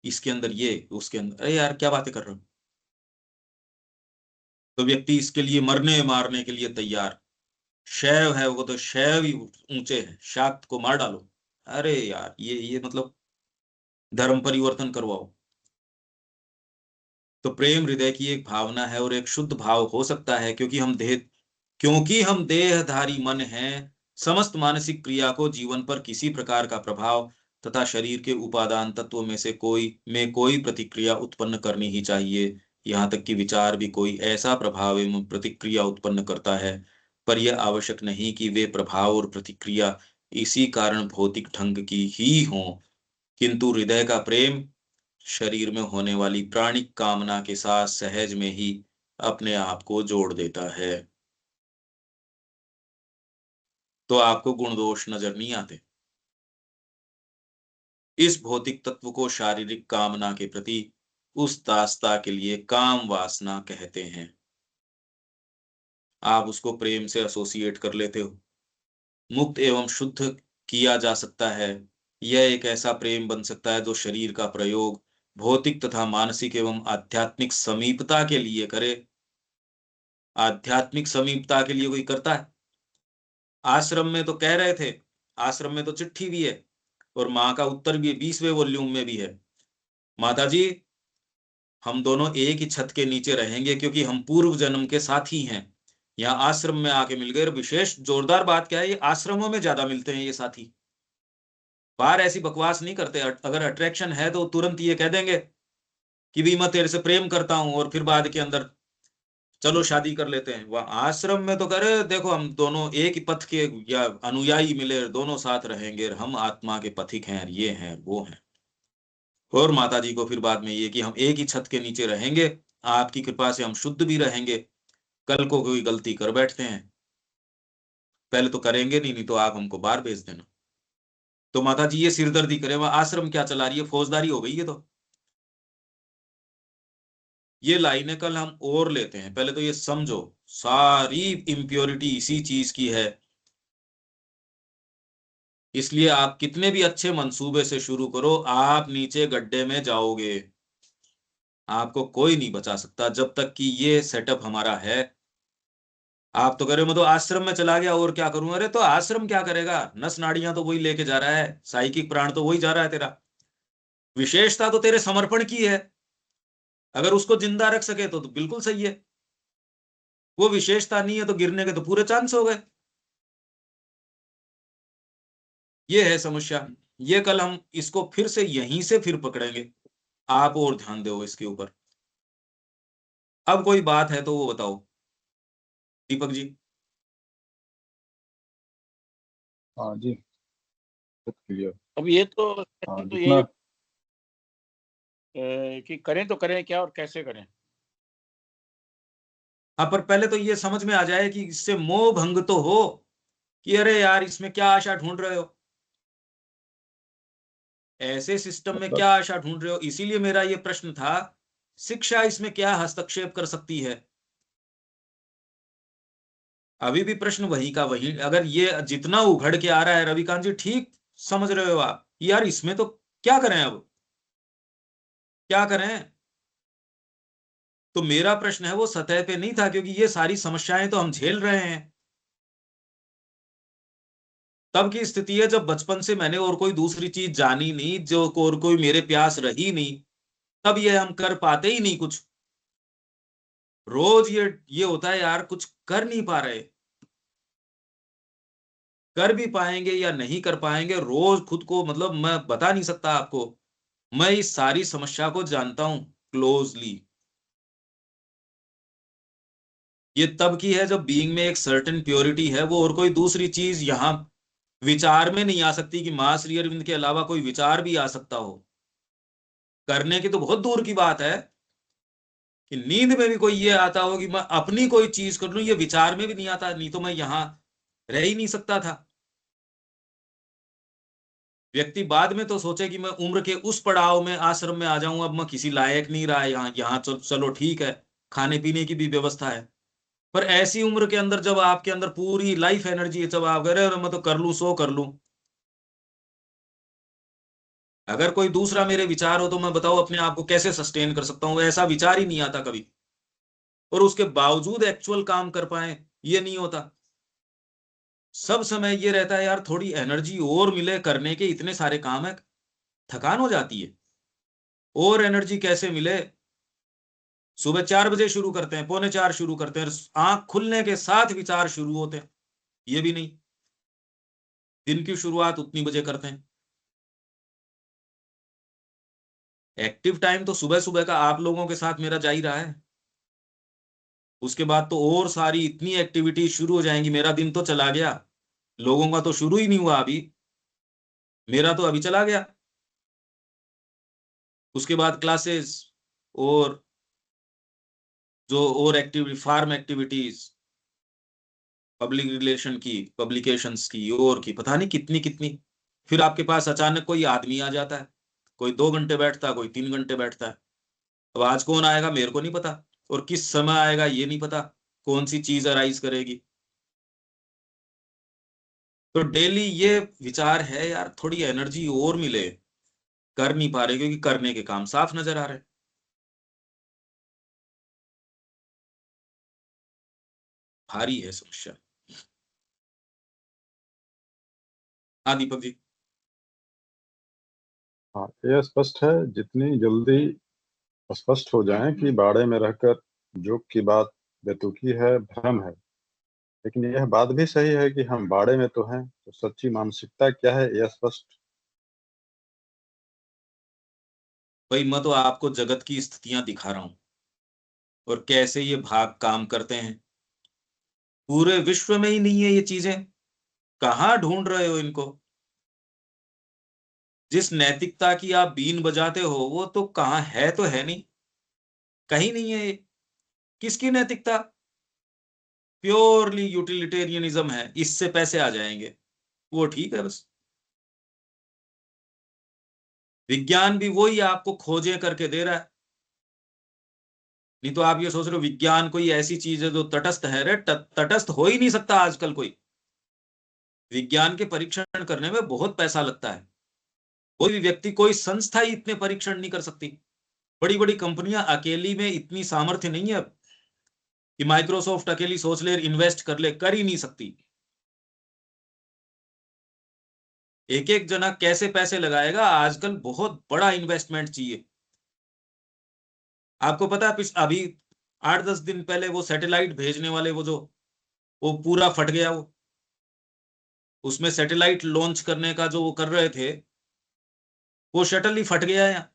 इसके अंदर ये, उसके अंदर, अरे यार क्या बातें कर रहे हो? तो व्यक्ति इसके लिए मरने मारने के लिए तैयार। शैव है वो, तो शैव ही ऊंचे है, शाक्त को मार डालो। अरे यार ये मतलब धर्म परिवर्तन करवाओ। तो प्रेम हृदय की एक भावना है, और एक शुद्ध भाव हो सकता है, क्योंकि हम देहधारी मन हैं। समस्त मानसिक क्रिया को जीवन पर किसी प्रकार का प्रभाव तथा शरीर के उपादान तत्वों में कोई प्रतिक्रिया उत्पन्न करनी ही चाहिए। यहाँ तक कि विचार भी कोई ऐसा प्रभाव एवं प्रतिक्रिया उत्पन्न करता है, पर यह आवश्यक नहीं कि वे प्रभाव और प्रतिक्रिया इसी कारण भौतिक ढंग की ही हों, किंतु हृदय का प्रेम शरीर में होने वाली प्राणिक कामना के साथ सहज में ही अपने आप को जोड़ देता है। तो आपको गुण दोष नजर नहीं आते। इस भौतिक तत्व को शारीरिक कामना के प्रति उस दासता के लिए काम वासना कहते हैं। आप उसको प्रेम से एसोसिएट कर लेते हो। मुक्त एवं शुद्ध किया जा सकता है। यह एक ऐसा प्रेम बन सकता है जो शरीर का प्रयोग भौतिक तथा मानसिक एवं आध्यात्मिक समीपता के लिए करे। आध्यात्मिक समीपता के लिए कोई करता है? आश्रम में तो कह रहे थे, आश्रम में तो चिट्ठी भी है, और माँ का उत्तर भी है, 20वें वॉल्यूम में भी है। माता जी, हम दोनों एक ही छत के नीचे रहेंगे क्योंकि हम पूर्व जन्म के साथी हैं। यहाँ आश्रम में आके मिल गए। और विशेष जोरदार बात क्या है, ये आश्रमों में ज्यादा मिलते हैं ये साथी। बाहर ऐसी बकवास नहीं करते। अगर अट्रैक्शन है तो तुरंत ये कह देंगे कि भी मैं तेरे से प्रेम करता हूं, और फिर बाद के अंदर चलो शादी कर लेते हैं। वह आश्रम में तो करे, देखो हम दोनों एक ही पथ के या अनुयायी मिले, दोनों साथ रहेंगे, और हम आत्मा के पथिक हैं, ये हैं वो हैं। और माता जी को फिर बाद में ये कि हम एक ही छत के नीचे रहेंगे, आपकी कृपा से हम शुद्ध भी रहेंगे। कल को कोई गलती कर बैठते हैं, पहले तो करेंगे नहीं, नहीं तो आप हमको बाहर भेज देना। तो माता जी ये सिरदर्दी करे, वह आश्रम क्या चला रही है, फौजदारी हो गई है। तो ये लाइनें कल हम और लेते हैं, पहले तो ये समझो। सारी इम्प्योरिटी इसी चीज की है। इसलिए आप कितने भी अच्छे मंसूबे से शुरू करो, आप नीचे गड्ढे में जाओगे। आपको कोई नहीं बचा सकता जब तक कि ये सेटअप हमारा है। आप तो कह रहे हो मैं तो आश्रम में चला गया और क्या करूं? अरे तो आश्रम क्या करेगा? नस नाड़ियां तो वही लेके जा रहा है, साइकिक प्राण तो वही जा रहा है तेरा। विशेषता तो तेरे समर्पण की है। अगर उसको जिंदा रख सके तो बिल्कुल सही है। वो विशेषता नहीं है तो गिरने के तो पूरे चांस हो गए। ये है समस्या। ये कल हम इसको फिर से यहीं से फिर पकड़ेंगे। आप और ध्यान दो इसके ऊपर। अब कोई बात है तो वो बताओ दीपक जी। हाँ जी, सब क्लियर। अब ये तो हाँ, तो यही जितना कि करें तो करें क्या और कैसे करें। हाँ, पर पहले तो ये समझ में आ जाए कि इससे मोह भंग तो हो कि अरे यार इसमें क्या आशा ढूंढ रहे हो, ऐसे सिस्टम में मतलब क्या आशा ढूंढ रहे हो। इसीलिए मेरा ये प्रश्न था, शिक्षा इसमें क्या हस्तक्षेप कर सकती है। अभी भी प्रश्न वही का वही। अगर ये जितना उघड़ के आ रहा है रविकांत जी, ठीक समझ रहे हो आप यार, इसमें तो क्या करें, अब क्या करें। तो मेरा प्रश्न है वो सतह पे नहीं था, क्योंकि ये सारी समस्याएं तो हम झेल रहे हैं। तब की स्थिति है जब बचपन से मैंने और कोई दूसरी चीज जानी नहीं, जो और कोई मेरे प्यास रही नहीं, तब ये हम कर पाते ही नहीं कुछ। रोज ये होता है यार, कुछ कर नहीं पा रहे। कर भी पाएंगे या नहीं कर पाएंगे, रोज खुद को, मतलब मैं बता नहीं सकता आपको। मैं इस सारी समस्या को जानता हूं क्लोजली। ये तब की है जब बीइंग में एक सर्टेन प्योरिटी है, वो और कोई दूसरी चीज यहां विचार में नहीं आ सकती कि मां श्री अरविंद के अलावा कोई विचार भी आ सकता हो। करने की तो बहुत दूर की बात है कि नींद में भी कोई ये आता हो कि मैं अपनी कोई चीज कर लूं, ये विचार में भी नहीं आता। नहीं तो मैं यहां रह ही नहीं सकता था। व्यक्ति बाद में तो सोचे कि मैं उम्र के उस पड़ाव में आश्रम में आ जाऊं, अब मैं किसी लायक नहीं रहा यहाँ यहाँ चलो ठीक है, खाने पीने की भी व्यवस्था है। पर ऐसी उम्र के अंदर जब आपके अंदर पूरी लाइफ एनर्जी है, जब आप कह रहे हो मैं तो कर लूं सो कर लूं। अगर कोई दूसरा मेरे विचार हो तो मैं बताओ अपने आप को कैसे सस्टेन कर सकता हूं। ऐसा विचार ही नहीं आता कभी, और उसके बावजूद एक्चुअल काम कर पाए, ये नहीं होता। सब समय ये रहता है यार थोड़ी एनर्जी और मिले करने के, इतने सारे काम है, थकान हो जाती है। और एनर्जी कैसे मिले? सुबह 4 बजे शुरू करते हैं, पौने 4 शुरू करते हैं, आंख खुलने के साथ विचार शुरू होते हैं। ये भी नहीं, दिन की शुरुआत उतनी बजे करते हैं। एक्टिव टाइम तो सुबह सुबह का आप लोगों के साथ मेरा जा ही रहा है। उसके बाद तो और सारी इतनी एक्टिविटी शुरू हो जाएंगी। मेरा दिन तो चला गया, लोगों का तो शुरू ही नहीं हुआ अभी, मेरा तो अभी चला गया। उसके बाद क्लासेस और जो और activity, farm activities, public relation की, पब्लिकेशंस की, और की पता नहीं कितनी कितनी। फिर आपके पास अचानक कोई आदमी आ जाता है, कोई 2 घंटे बैठता है, कोई 3 घंटे बैठता है। अब आज कौन आएगा मेरे को नहीं पता, और किस समय आएगा ये नहीं पता, कौन सी चीज अराइज करेगी। तो डेली ये विचार है यार थोड़ी एनर्जी और मिले। कर नहीं पा रहे क्योंकि करने के काम साफ नजर आ रहे। भारी है समस्या। हाँ दीपक जी। हाँ, ये स्पष्ट है, जितनी जल्दी स्पष्ट हो जाए कि बाड़े में रहकर जोक की बात बेतुकी है, भ्रम है। लेकिन यह बात भी सही है कि हम बाड़े में तो हैं, तो सच्ची मानसिकता क्या है यह स्पष्ट। भाई मैं तो आपको जगत की स्थितियां दिखा रहा हूं और कैसे ये भाग काम करते हैं। पूरे विश्व में ही नहीं है ये चीजें, कहाँ ढूंढ रहे हो इनको? जिस नैतिकता की आप बीन बजाते हो वो तो कहाँ है, तो है नहीं, कहीं नहीं है ये। किसकी नैतिकता? प्योरली यूटिलिटेरियनिज्म है, इससे पैसे आ जाएंगे, वो ठीक है बस। विज्ञान भी वही आपको खोजें करके दे रहा है। नहीं तो आप ये सोच रहे हो विज्ञान कोई ऐसी चीज है जो तटस्थ है। रे तटस्थ हो ही नहीं सकता आजकल कोई। विज्ञान के परीक्षण करने में बहुत पैसा लगता है। कोई भी व्यक्ति, कोई संस्था ही इतने परीक्षण नहीं कर सकती। बड़ी बड़ी कंपनियां अकेली में इतनी सामर्थ्य नहीं है अब कि माइक्रोसॉफ्ट अकेली सोच ले, इन्वेस्ट कर ले, कर ही नहीं सकती। एक एक जना कैसे पैसे लगाएगा, आजकल बहुत बड़ा इन्वेस्टमेंट चाहिए। आपको पता है अभी 8-10 दिन पहले वो सैटेलाइट भेजने वाले वो पूरा फट गया। वो उसमें सैटेलाइट लॉन्च करने का जो वो कर रहे थे, वो शटल ही फट गया है।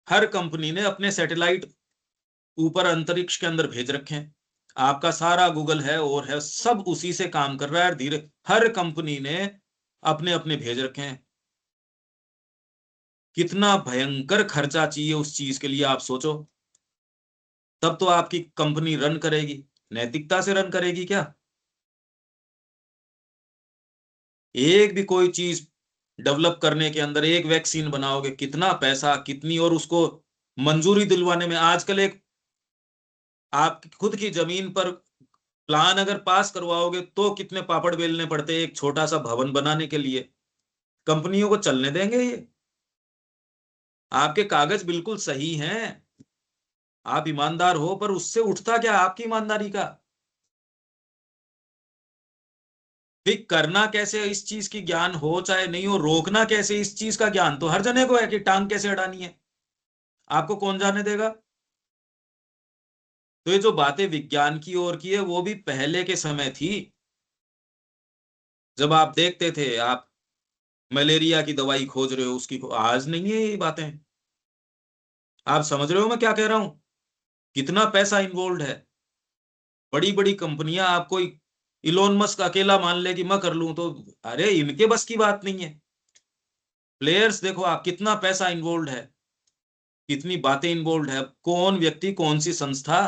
हर कंपनी ने अपने सैटेलाइट ऊपर अंतरिक्ष के अंदर भेज रखे हैं। आपका सारा गूगल है और है, सब उसी से काम कर रहा है। धीरे हर कंपनी ने अपने अपने भेज रखे हैं। कितना भयंकर खर्चा चाहिए उस चीज के लिए, आप सोचो। तब तो आपकी कंपनी रन करेगी। नैतिकता से रन करेगी क्या? एक भी कोई चीज डेवलप करने के अंदर, एक वैक्सीन बनाओगे, कितना पैसा, कितनी, और उसको मंजूरी दिलवाने में आजकल एक आप खुद की जमीन पर प्लान अगर पास करवाओगे तो कितने पापड़ बेलने पड़ते हैं एक छोटा सा भवन बनाने के लिए। कंपनियों को चलने देंगे ये? आपके कागज बिल्कुल सही हैं, आप ईमानदार हो, पर उससे उठता क्या आपकी ईमानदारी का? फिर करना कैसे इस चीज की ज्ञान हो चाहे नहीं हो, रोकना कैसे इस चीज का ज्ञान तो हर जने को है कि टांग कैसे अड़ानी है। आपको कौन जाने देगा? तो ये जो बातें विज्ञान की ओर की है, वो भी पहले के समय थी, जब आप देखते थे आप मलेरिया की दवाई खोज रहे हो उसकी आज नहीं है ये बातें। आप समझ रहे हो मैं क्या कह रहा हूं? कितना पैसा इन्वॉल्व है। बड़ी बड़ी कंपनियां, आपको इलोन मस्क अकेला मान ले कि मैं कर लूं तो, अरे इनके बस की बात नहीं है। प्लेयर्स देखो आप, कितना पैसा इन्वॉल्व है, कितनी बातें इन्वॉल्व है। कौन व्यक्ति, कौन सी संस्था,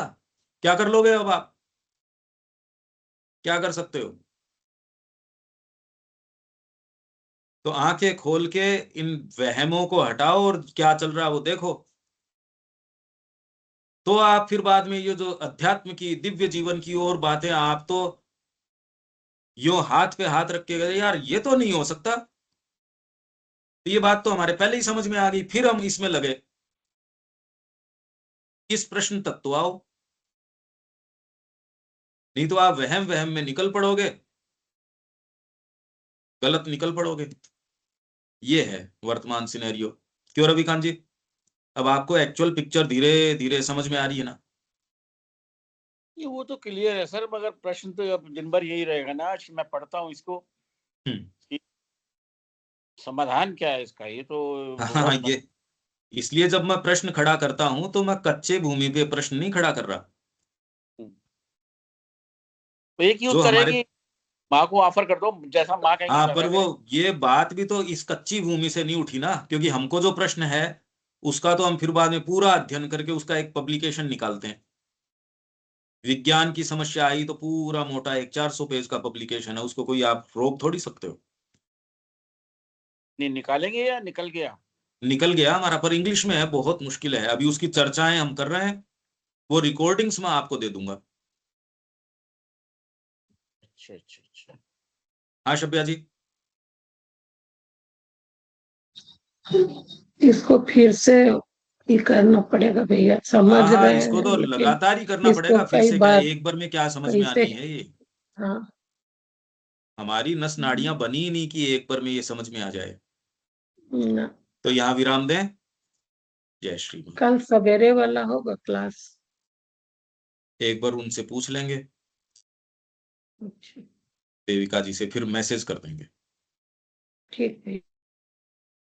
क्या कर लोगे अब आप? क्या कर सकते हो? तो आंखें खोल के इन वहमों को हटाओ और क्या चल रहा है वो देखो। तो आप फिर बाद में ये जो अध्यात्म की, दिव्य जीवन की और बातें, आप तो यो हाथ पे हाथ रख के गए यार ये तो नहीं हो सकता। तो ये बात तो हमारे पहले ही समझ में आ गई, फिर हम इसमें लगे। इस प्रश्न तक तो आओ, नहीं तो आप वहम वहम में निकल पड़ोगे, गलत निकल पड़ोगे। ये है वर्तमान सिनेरियो। क्यों रवि खान जी, अब आपको एक्चुअल पिक्चर धीरे धीरे समझ में आ रही है ना? ये वो तो क्लियर है सर, मगर प्रश्न तो अब दिन भर यही रहेगा ना। आज मैं पढ़ता हूँ इसको कि समाधान क्या है इसका। ये तो हाँ, बहुत ये इसलिए जब मैं प्रश्न खड़ा करता हूं तो मैं कच्चे भूमि पे प्रश्न नहीं खड़ा कर रहा। तो एक ही जो उत्तर है हमारे, कि माँ को ऑफर कर दो, जैसा माँ कहेंगे हाँ, पर वैसा वो करें। ये बात भी तो इस कच्ची भूमि से नहीं उठी ना, क्योंकि हमको जो प्रश्न है उसका तो हम फिर बाद में पूरा अध्ययन करके उसका एक पब्लिकेशन निकालते हैं। विज्ञान की समस्या आई तो पूरा मोटा एक 400 पेज का पब्लिकेशन है, उसको कोई आप रोक थोड़ी सकते हो। नहीं निकालेंगे या निकल गया? निकल गया हमारा, पर इंग्लिश में है, बहुत मुश्किल है। अभी उसकी चर्चाएं हम कर रहे हैं, वो रिकॉर्डिंग्स में आपको दे दूंगा। अच्छा अच्छा अच्छा। हाँ शब्या जी। इसको फिर से ये करना पड़ेगा भैया, समझ हाँ हाँ, रहे इसको हैं तो लेकिन लगातार ही करना इसको पड़ेगा। फिर कई से क्या है, बार एक बार में क्या समझ में कैसे, आनी है ये? हाँ हमारी नस नाड़ियां बनी ही नहीं कि एक बार में ये समझ में आ जाए। ना, तो यहाँ विराम दें। जय श्री राम। कल सवेरे वाला होगा क्लास? एक बार उनसे पूछ लेंगे, अच्छा देविका जी से, फिर मैसेज कर देंगे। ठीक है।